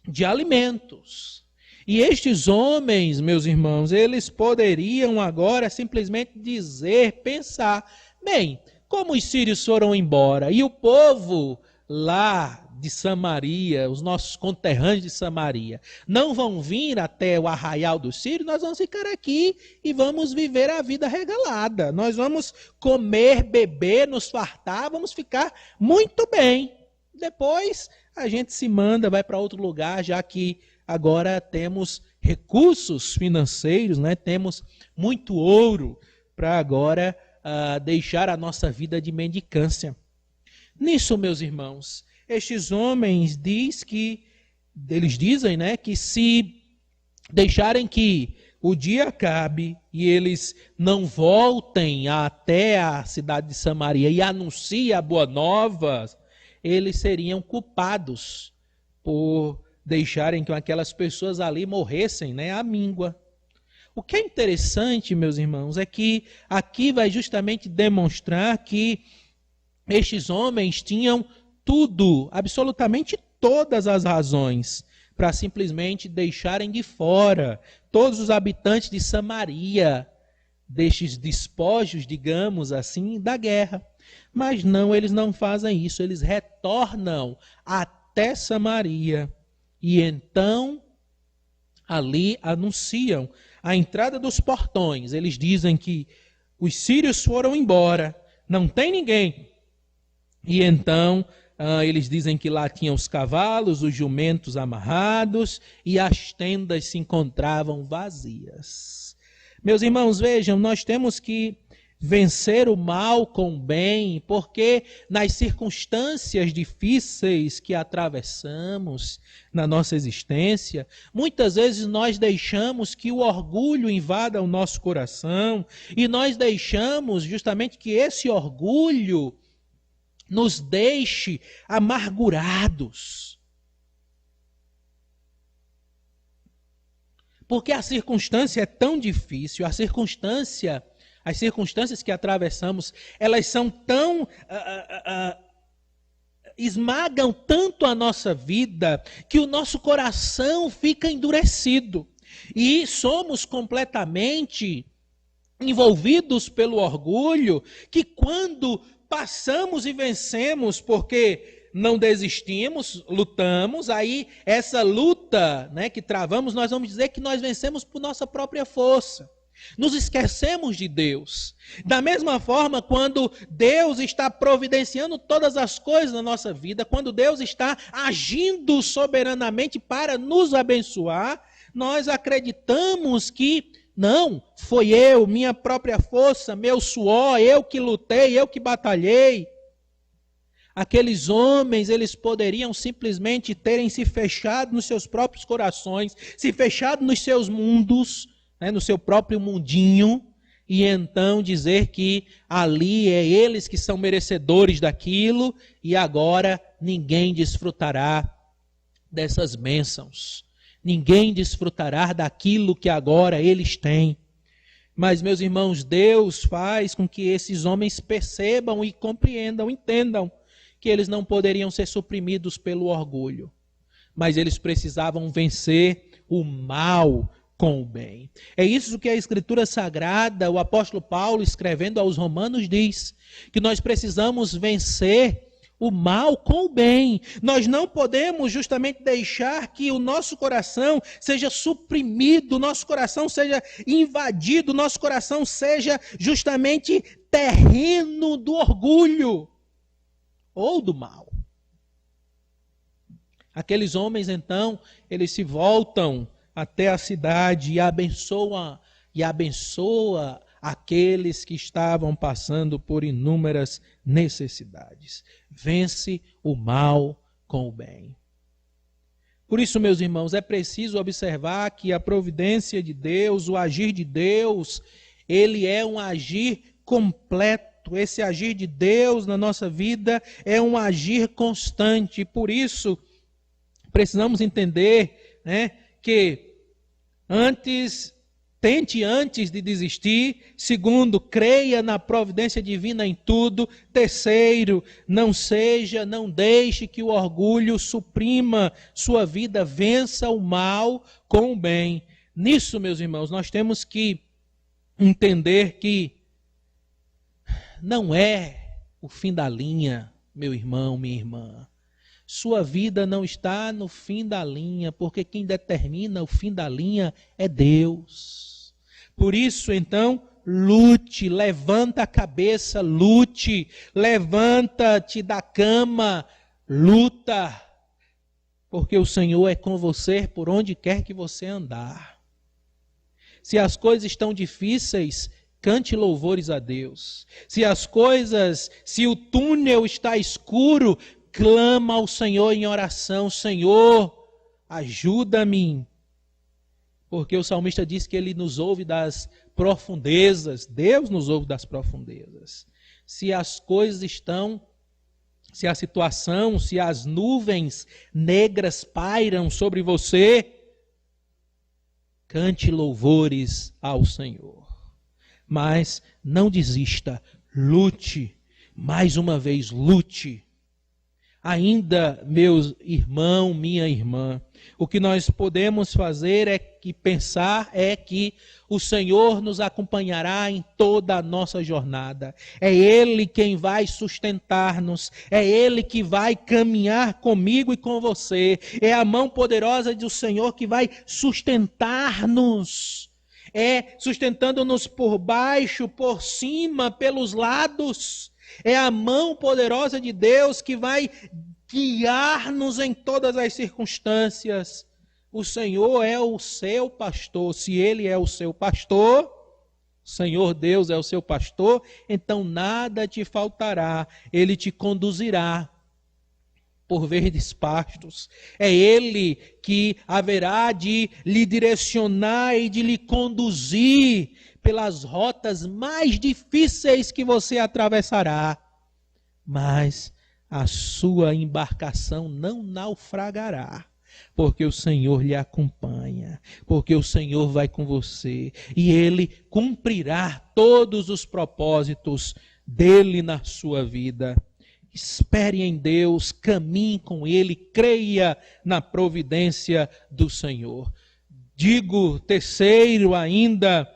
de alimentos. E estes homens, meus irmãos, eles poderiam agora simplesmente dizer, pensar, bem, como os sírios foram embora e o povo lá de Samaria, os nossos conterrâneos de Samaria, não vão vir até o arraial dos sírios, nós vamos ficar aqui e vamos viver a vida regalada. Nós vamos comer, beber, nos fartar, vamos ficar muito bem. Depois a gente se manda, vai para outro lugar, já que agora temos recursos financeiros, temos muito ouro para agora deixar a nossa vida de mendicância. Nisso, meus irmãos, estes homens eles dizem que se deixarem que o dia acabe e eles não voltem até a cidade de Samaria e anunciem a boa nova, eles seriam culpados por deixarem que aquelas pessoas ali morressem, à míngua. O que é interessante, meus irmãos, é que aqui vai justamente demonstrar que estes homens tinham tudo, absolutamente todas as razões, para simplesmente deixarem de fora todos os habitantes de Samaria, destes despojos, digamos assim, da guerra. Mas não, eles não fazem isso, eles retornam até Samaria e então ali anunciam a entrada dos portões. Eles dizem que os sírios foram embora, não tem ninguém. E então Eles dizem que lá tinham os cavalos, os jumentos amarrados e as tendas se encontravam vazias. Meus irmãos, vejam, nós temos que vencer o mal com o bem, porque nas circunstâncias difíceis que atravessamos na nossa existência, muitas vezes nós deixamos que o orgulho invada o nosso coração e nós deixamos justamente que esse orgulho nos deixe amargurados. Porque a circunstância é tão difícil, as circunstâncias que atravessamos, elas são tão... esmagam tanto a nossa vida, que o nosso coração fica endurecido. E somos completamente envolvidos pelo orgulho, que quando passamos e vencemos, porque não desistimos, lutamos, aí essa luta, né, que travamos, nós vamos dizer que nós vencemos por nossa própria força. Nos esquecemos de Deus. Da mesma forma, quando Deus está providenciando todas as coisas na nossa vida, quando Deus está agindo soberanamente para nos abençoar, nós acreditamos que não, foi eu, minha própria força, meu suor, eu que lutei, eu que batalhei. Aqueles homens, eles poderiam simplesmente terem se fechado nos seus próprios corações, se fechado nos seus mundos, né, no seu próprio mundinho, e então dizer que ali é eles que são merecedores daquilo, e agora ninguém desfrutará dessas bênçãos. Ninguém desfrutará daquilo que agora eles têm. Mas, meus irmãos, Deus faz com que esses homens percebam e compreendam, entendam que eles não poderiam ser suprimidos pelo orgulho, mas eles precisavam vencer o mal com o bem. É isso que a Escritura Sagrada, o apóstolo Paulo, escrevendo aos Romanos, diz, que nós precisamos vencer o mal com o bem. Nós não podemos justamente deixar que o nosso coração seja suprimido, o nosso coração seja invadido, o nosso coração seja justamente terreno do orgulho ou do mal. Aqueles homens, então, eles se voltam até a cidade e abençoa aqueles que estavam passando por inúmeras necessidades. Vence o mal com o bem. Por isso, meus irmãos, é preciso observar que a providência de Deus, o agir de Deus, ele é um agir completo. Esse agir de Deus na nossa vida é um agir constante. Por isso, precisamos entender, né, que tente antes de desistir. Segundo, creia na providência divina em tudo. Terceiro, não deixe que o orgulho suprima sua vida, vença o mal com o bem. Nisso, meus irmãos, nós temos que entender que não é o fim da linha, meu irmão, minha irmã. Sua vida não está no fim da linha, porque quem determina o fim da linha é Deus. Por isso, então, lute, levanta a cabeça, lute, levanta-te da cama, luta, porque o Senhor é com você por onde quer que você andar. Se as coisas estão difíceis, cante louvores a Deus. Se o túnel está escuro, clama ao Senhor em oração. Senhor, ajuda-me. Porque o salmista diz que ele nos ouve das profundezas. Deus nos ouve das profundezas. Se a situação, se as nuvens negras pairam sobre você, cante louvores ao Senhor. Mas não desista, lute, mais uma vez lute. Ainda, meu irmão, minha irmã, o que nós podemos fazer pensar é que o Senhor nos acompanhará em toda a nossa jornada. É Ele quem vai sustentar-nos, é Ele que vai caminhar comigo e com você. É a mão poderosa do Senhor que vai sustentar-nos. Sustentando-nos por baixo, por cima, pelos lados. É a mão poderosa de Deus que vai guiar-nos em todas as circunstâncias. O Senhor é o seu pastor. Se Ele é o seu pastor, o Senhor Deus é o seu pastor, então nada te faltará. Ele te conduzirá por verdes pastos. É Ele que haverá de lhe direcionar e de lhe conduzir pelas rotas mais difíceis que você atravessará. Mas a sua embarcação não naufragará, porque o Senhor lhe acompanha, porque o Senhor vai com você e Ele cumprirá todos os propósitos dele na sua vida. Espere em Deus, caminhe com Ele, creia na providência do Senhor. Digo, terceiro ainda,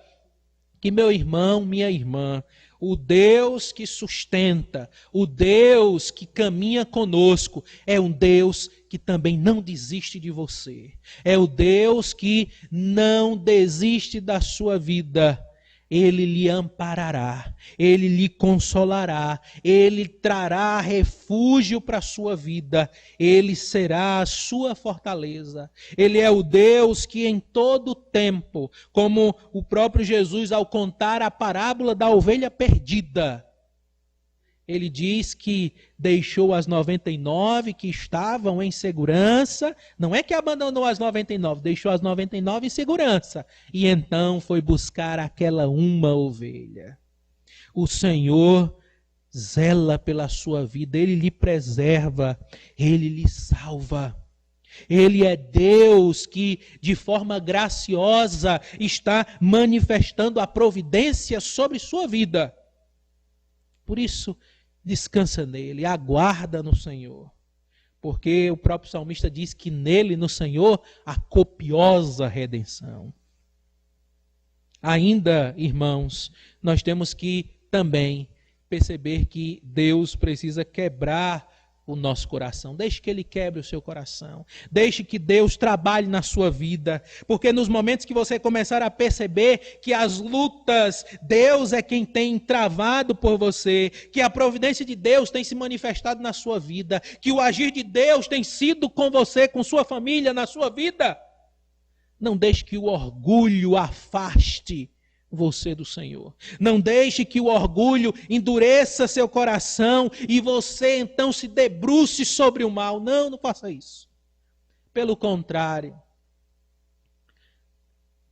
que meu irmão, minha irmã, o Deus que sustenta, o Deus que caminha conosco, é um Deus que também não desiste de você. É o Deus que não desiste da sua vida. Ele lhe amparará, Ele lhe consolará, Ele trará refúgio para a sua vida, Ele será a sua fortaleza. Ele é o Deus que em todo tempo, como o próprio Jesus ao contar a parábola da ovelha perdida, Ele diz que deixou as 99 que estavam em segurança. Não é que abandonou as 99, deixou as 99 em segurança. E então foi buscar aquela uma ovelha. O Senhor zela pela sua vida, Ele lhe preserva, Ele lhe salva. Ele é Deus que, de forma graciosa, está manifestando a providência sobre sua vida. Por isso, descansa nele, aguarda no Senhor. Porque o próprio salmista diz que nele, no Senhor, há copiosa redenção. Ainda, irmãos, nós temos que também perceber que Deus precisa quebrar o nosso coração. Deixe que Ele quebre o seu coração. Deixe que Deus trabalhe na sua vida. Porque nos momentos que você começar a perceber que as lutas, Deus é quem tem travado por você, que a providência de Deus tem se manifestado na sua vida, que o agir de Deus tem sido com você, com sua família, na sua vida, não deixe que o orgulho afaste você do Senhor. Não deixe que o orgulho endureça seu coração e você então se debruce sobre o mal. Não, não faça isso. Pelo contrário,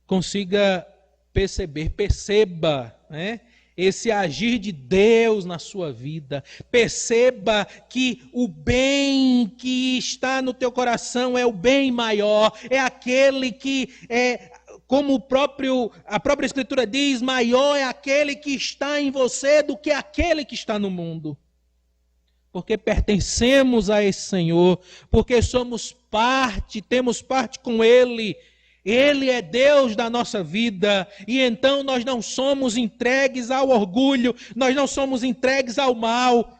consiga perceba, né, esse agir de Deus na sua vida. Perceba que o bem que está no teu coração é o bem maior, é aquele que é, como a própria Escritura diz, maior é aquele que está em você do que aquele que está no mundo. Porque pertencemos a esse Senhor, porque somos parte, temos parte com Ele. Ele é Deus da nossa vida, e então nós não somos entregues ao orgulho, nós não somos entregues ao mal.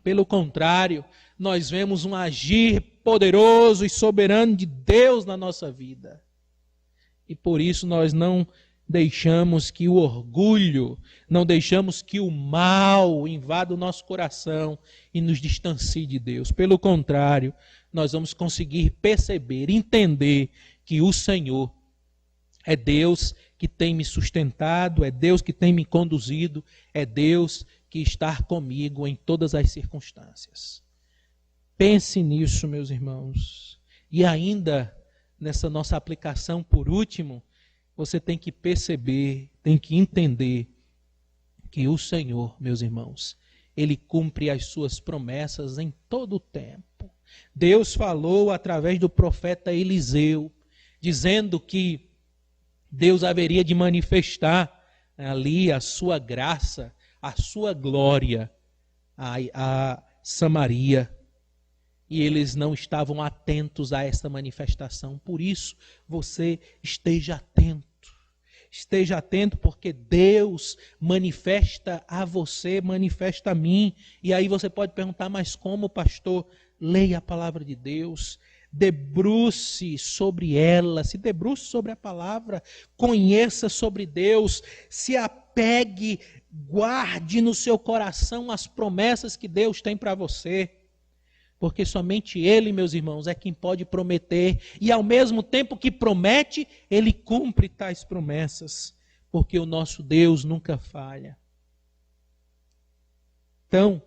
Pelo contrário, nós vemos um agir poderoso e soberano de Deus na nossa vida. E por isso nós não deixamos que o orgulho, não deixamos que o mal invada o nosso coração e nos distancie de Deus. Pelo contrário, nós vamos conseguir perceber, entender que o Senhor é Deus que tem me sustentado, é Deus que tem me conduzido, é Deus que está comigo em todas as circunstâncias. Pense nisso, meus irmãos. E ainda, nessa nossa aplicação, por último, você tem que perceber, tem que entender que o Senhor, meus irmãos, Ele cumpre as suas promessas em todo o tempo. Deus falou através do profeta Eliseu, dizendo que Deus haveria de manifestar ali a sua graça, a sua glória a Samaria. E eles não estavam atentos a essa manifestação. Por isso, você esteja atento. Esteja atento, porque Deus manifesta a você, manifesta a mim. E aí você pode perguntar, mas como, pastor? Leia a palavra de Deus, debruce sobre ela, se debruce sobre a palavra, conheça sobre Deus, se apegue, guarde no seu coração as promessas que Deus tem para você. Porque somente Ele, meus irmãos, é quem pode prometer. E ao mesmo tempo que promete, Ele cumpre tais promessas. Porque o nosso Deus nunca falha. Então,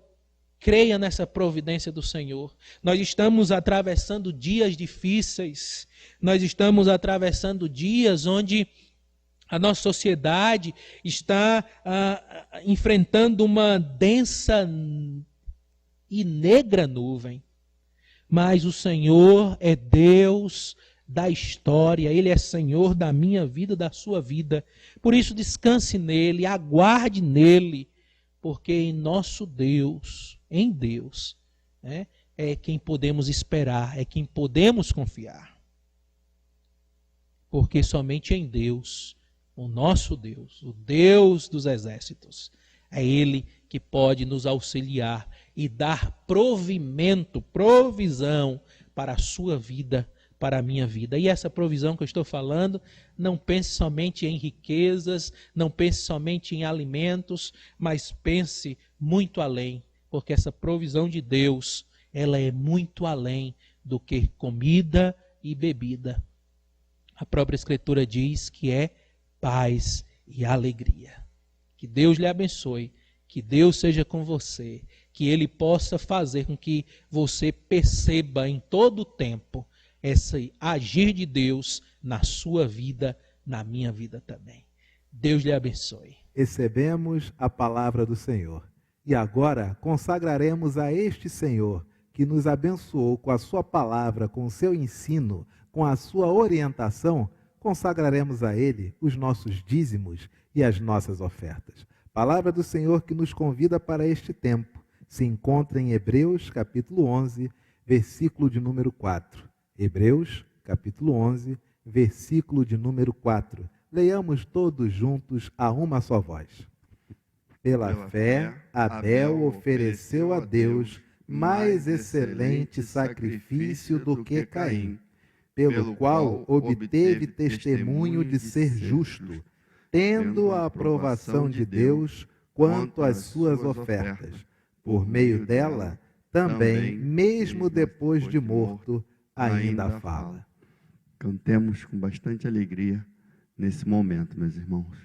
creia nessa providência do Senhor. Nós estamos atravessando dias difíceis. Nós estamos atravessando dias onde a nossa sociedade está enfrentando uma densa e negra nuvem. Mas o Senhor é Deus da história, Ele é Senhor da minha vida, da sua vida. Por isso descanse nele, aguarde nele, porque em nosso Deus, em Deus, né, é quem podemos esperar, é quem podemos confiar. Porque somente em Deus, o nosso Deus, o Deus dos exércitos, é Ele que pode nos auxiliar e dar provimento, provisão para a sua vida, para a minha vida. E essa provisão que eu estou falando, não pense somente em riquezas, não pense somente em alimentos, mas pense muito além, porque essa provisão de Deus, ela é muito além do que comida e bebida. A própria Escritura diz que é paz e alegria. Que Deus lhe abençoe, que Deus seja com você, que Ele possa fazer com que você perceba em todo o tempo esse agir de Deus na sua vida, na minha vida também. Deus lhe abençoe. Recebemos a palavra do Senhor e agora consagraremos a este Senhor que nos abençoou com a sua palavra, com o seu ensino, com a sua orientação, consagraremos a Ele os nossos dízimos e as nossas ofertas. Palavra do Senhor que nos convida para este tempo se encontra em Hebreus, capítulo 11, versículo de número 4. Hebreus, capítulo 11, versículo de número 4. Leiamos todos juntos a uma só voz. Pela fé, Abel ofereceu a Deus mais excelente sacrifício do que Caim, pelo qual obteve testemunho de ser justo, tendo a aprovação de Deus quanto às suas ofertas. Por meio dela, também, mesmo depois de morto, ainda fala. Cantemos com bastante alegria nesse momento, meus irmãos.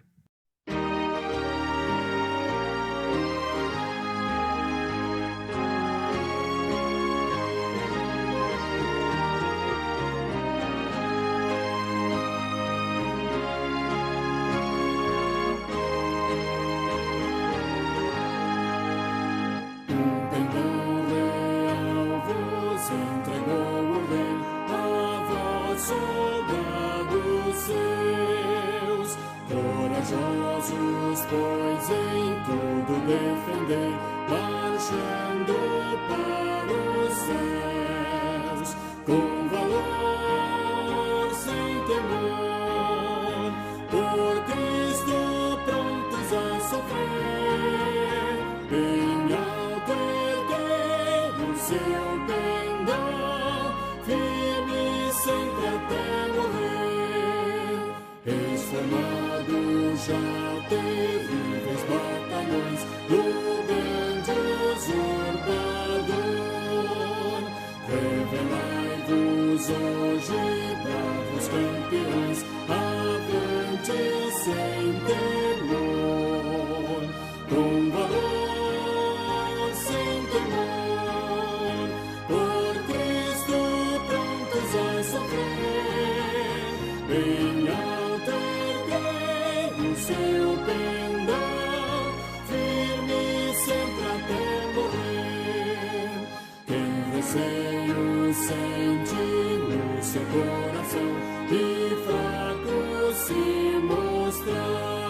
Pois em tudo defender, marchando para os céus, com valor, sem temor, por Cristo prontos a sofrer, bem alto erguer o seu pendão, firme sempre até morrer, esformado já terríveis batalhões do grande usurpador. Revelai-vos hoje, bravos campeões, avante sem temor, com valor, sem temor, por Cristo prontos a sofrer, bem alto erguei o seu pendão, firme sempre até morrer. Quem receio sente no seu coração e fraco se mostrar,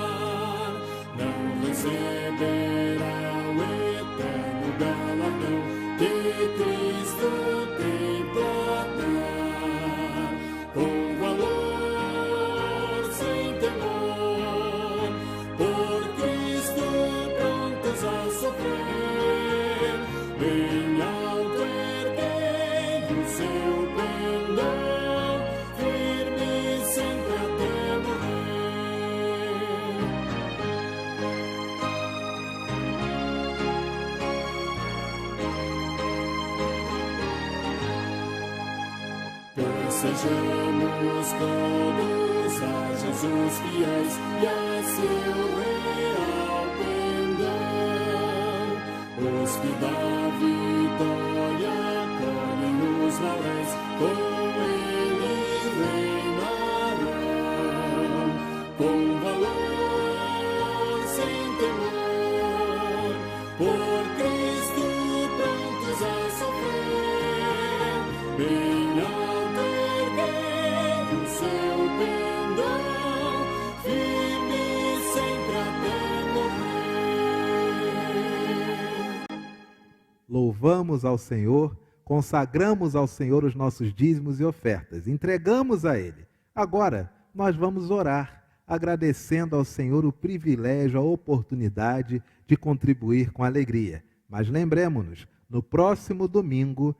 não receberá o eterno galardão que Cristo tem pra dar, com valor, sem temor, por Cristo prontos a sofrer, bem alto erguei o seu pendão, firme Sejamos todos a Jesus fiéis e a seu real pendão. Os que da vitória colhem os lauréis, com ele reinarão. Com valor, sem temor, por Cristo prontos a sofrer. Bem alto erguer o seu pendão, firme sempre até morrer. Louvamos ao Senhor, consagramos ao Senhor os nossos dízimos e ofertas, entregamos a Ele. Agora, nós vamos orar, agradecendo ao Senhor o privilégio, a oportunidade de contribuir com alegria. Mas lembremos-nos, no próximo domingo,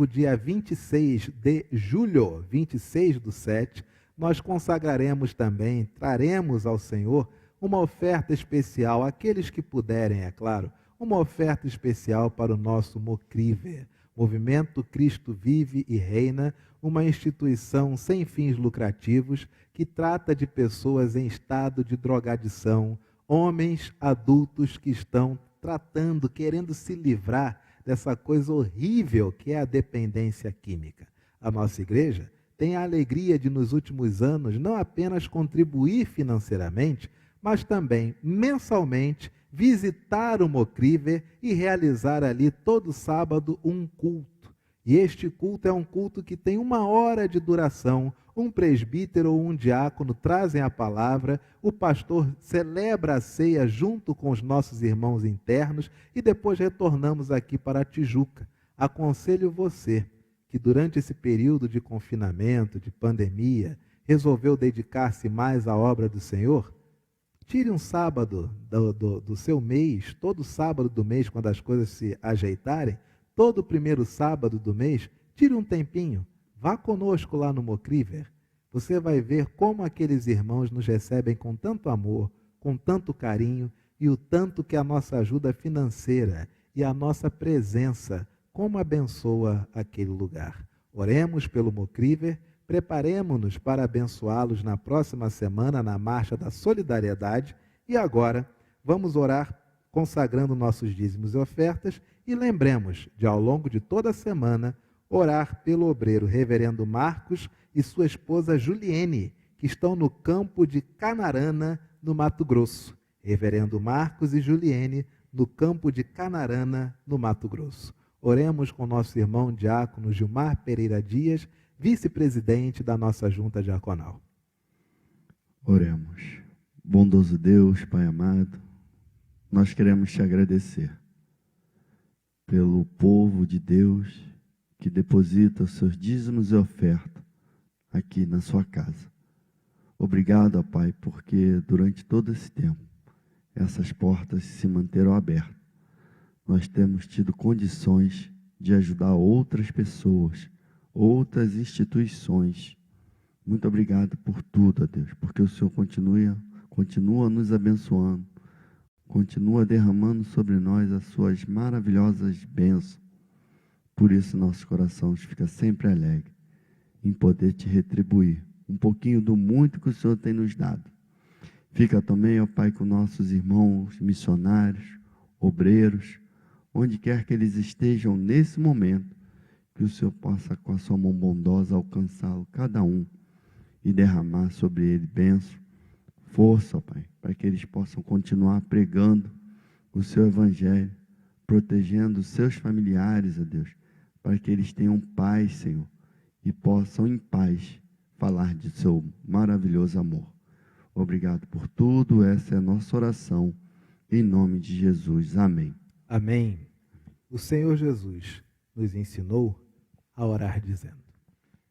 dia 26 de julho, 26/7, nós consagraremos também, traremos ao Senhor uma oferta especial, aqueles que puderem, é claro, uma oferta especial para o nosso Mocriver, Movimento Cristo Vive e Reina, uma instituição sem fins lucrativos que trata de pessoas em estado de drogadição, homens adultos que estão tratando, querendo se livrar dessa coisa horrível que é a dependência química. A nossa igreja tem a alegria de, nos últimos anos, não apenas contribuir financeiramente, mas também, mensalmente, visitar o Mocriver e realizar ali todo sábado um culto. E este culto é um culto que tem 1 hora de duração. Um presbítero ou um diácono trazem a palavra, o pastor celebra a ceia junto com os nossos irmãos internos e depois retornamos aqui para a Tijuca. Aconselho você que durante esse período de confinamento, de pandemia, resolveu dedicar-se mais à obra do Senhor, tire um sábado do seu mês, todo sábado do mês, quando as coisas se ajeitarem, todo primeiro sábado do mês, tire um tempinho, vá conosco lá no Mocriver. Você vai ver como aqueles irmãos nos recebem com tanto amor, com tanto carinho, e o tanto que a nossa ajuda financeira e a nossa presença, como abençoa aquele lugar. Oremos pelo Mocriver, preparemo-nos para abençoá-los na próxima semana na Marcha da Solidariedade. E agora, vamos orar consagrando nossos dízimos e ofertas e lembremos de, ao longo de toda a semana, orar pelo obreiro reverendo Marcos e sua esposa Juliene, que estão no campo de Canarana, no Mato Grosso. Reverendo Marcos e Juliene, no campo de Canarana, no Mato Grosso. Oremos com nosso irmão diácono Gilmar Pereira Dias, vice-presidente da nossa junta diaconal. Oremos. Bondoso Deus, Pai amado, nós queremos te agradecer pelo povo de Deus que deposita os seus dízimos e ofertas aqui na sua casa. Obrigado, ó Pai, porque durante todo esse tempo essas portas se manteram abertas. Nós temos tido condições de ajudar outras pessoas, outras instituições. Muito obrigado por tudo, ó Deus, porque o Senhor continua nos abençoando, continua derramando sobre nós as suas maravilhosas bênçãos. Por isso nosso coração fica sempre alegre em poder te retribuir um pouquinho do muito que o Senhor tem nos dado. Fica também, ó Pai, com nossos irmãos missionários, obreiros, onde quer que eles estejam nesse momento, que o Senhor possa, com a sua mão bondosa, alcançá-lo, cada um, e derramar sobre ele bênção, força, ó Pai, para que eles possam continuar pregando o seu evangelho, protegendo os seus familiares, ó Deus, para que eles tenham paz, Senhor, e possam em paz falar de seu maravilhoso amor. Obrigado por tudo, essa é a nossa oração, em nome de Jesus. Amém. Amém. O Senhor Jesus nos ensinou a orar dizendo: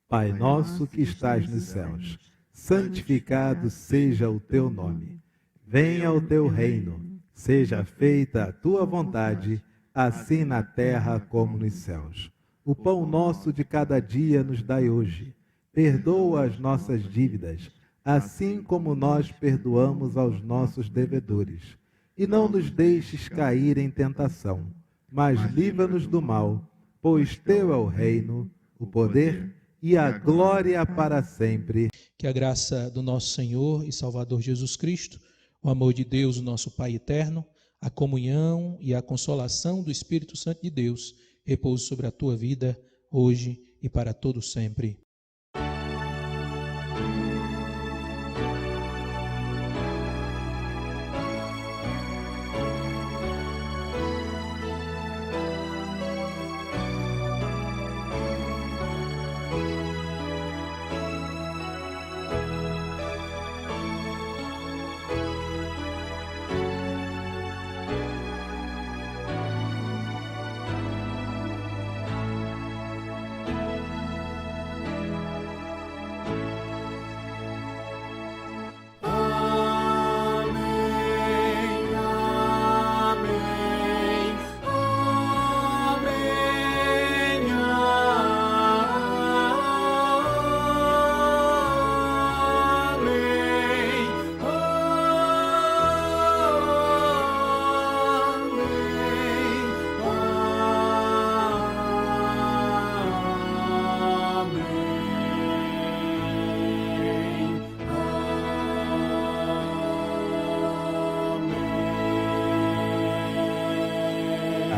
Pai nosso que estás nos céus, santificado seja o teu nome. Venha o teu reino, seja feita a tua vontade, assim na terra como nos céus. O pão nosso de cada dia nos dai hoje. Perdoa as nossas dívidas, assim como nós perdoamos aos nossos devedores. E não nos deixes cair em tentação, mas livra-nos do mal, pois teu é o reino, o poder e a glória para sempre. Que a graça do nosso Senhor e Salvador Jesus Cristo, o amor de Deus, o nosso Pai eterno, a comunhão e a consolação do Espírito Santo de Deus repouse sobre a tua vida, hoje e para todo sempre.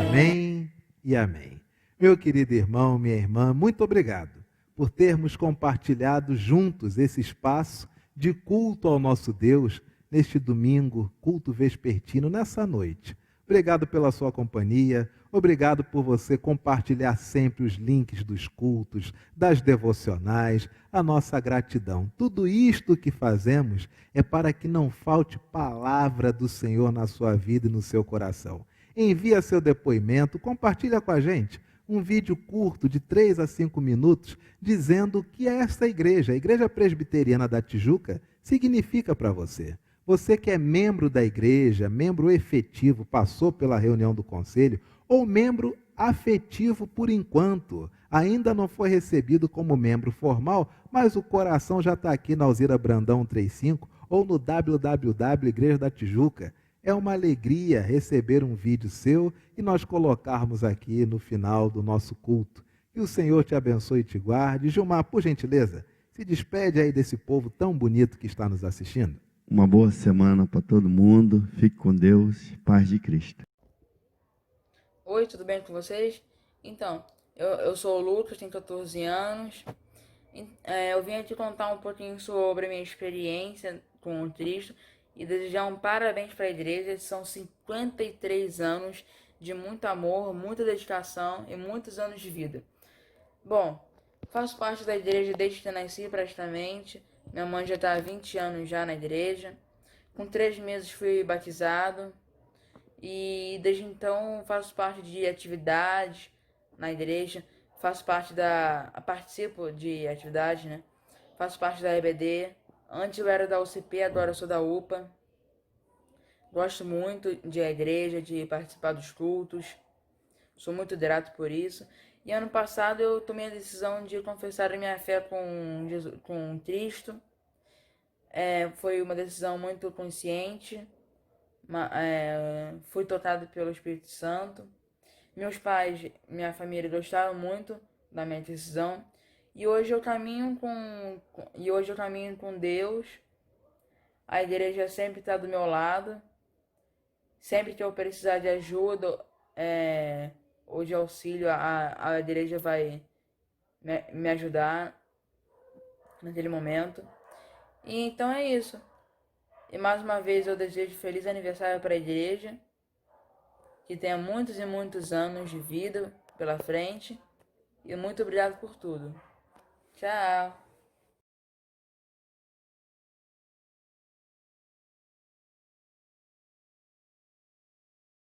Amém e amém. Meu querido irmão, minha irmã, muito obrigado por termos compartilhado juntos esse espaço de culto ao nosso Deus neste domingo, culto vespertino, nessa noite. Obrigado pela sua companhia, obrigado por você compartilhar sempre os links dos cultos, das devocionais, a nossa gratidão. Tudo isto que fazemos é para que não falte palavra do Senhor na sua vida e no seu coração. Envia seu depoimento, compartilha com a gente um vídeo curto de 3 a 5 minutos dizendo o que esta igreja, a Igreja Presbiteriana da Tijuca, significa para você. Você que é membro da igreja, membro efetivo, passou pela reunião do conselho, ou membro afetivo por enquanto, ainda não foi recebido como membro formal, mas o coração já está aqui na Alzira Brandão 135 ou no www Igreja da Tijuca. É uma alegria receber um vídeo seu e nós colocarmos aqui no final do nosso culto. Que o Senhor te abençoe e te guarde. Gilmar, por gentileza, se despede aí desse povo tão bonito que está nos assistindo. Uma boa semana para todo mundo. Fique com Deus. Paz de Cristo. Oi, tudo bem com vocês? Então, eu sou o Lucas, tenho 14 anos. Eu vim aqui contar um pouquinho sobre a minha experiência com o Cristo e desejar um parabéns para a igreja. São 53 anos de muito amor, muita dedicação e muitos anos de vida. Bom, faço parte da igreja desde que nasci praticamente. Minha mãe já está há 20 anos já na igreja. Com 3 meses fui batizado. E desde então faço parte de atividades na igreja. Participo de atividades, né? Faço parte da EBD. Antes eu era da UCP, agora eu sou da UPA. Gosto muito de ir à igreja, de participar dos cultos. Sou muito grato por isso. E ano passado eu tomei a decisão de confessar a minha fé com Cristo. Foi uma decisão muito consciente. Fui tocado pelo Espírito Santo. Meus pais, minha família gostaram muito da minha decisão. E hoje eu caminho com Deus. A igreja sempre está do meu lado. Sempre que eu precisar de ajuda ou de auxílio, a igreja vai me ajudar naquele momento. E então é isso. E mais uma vez eu desejo feliz aniversário para a igreja. Que tenha muitos e muitos anos de vida pela frente. E muito obrigado por tudo. Tchau!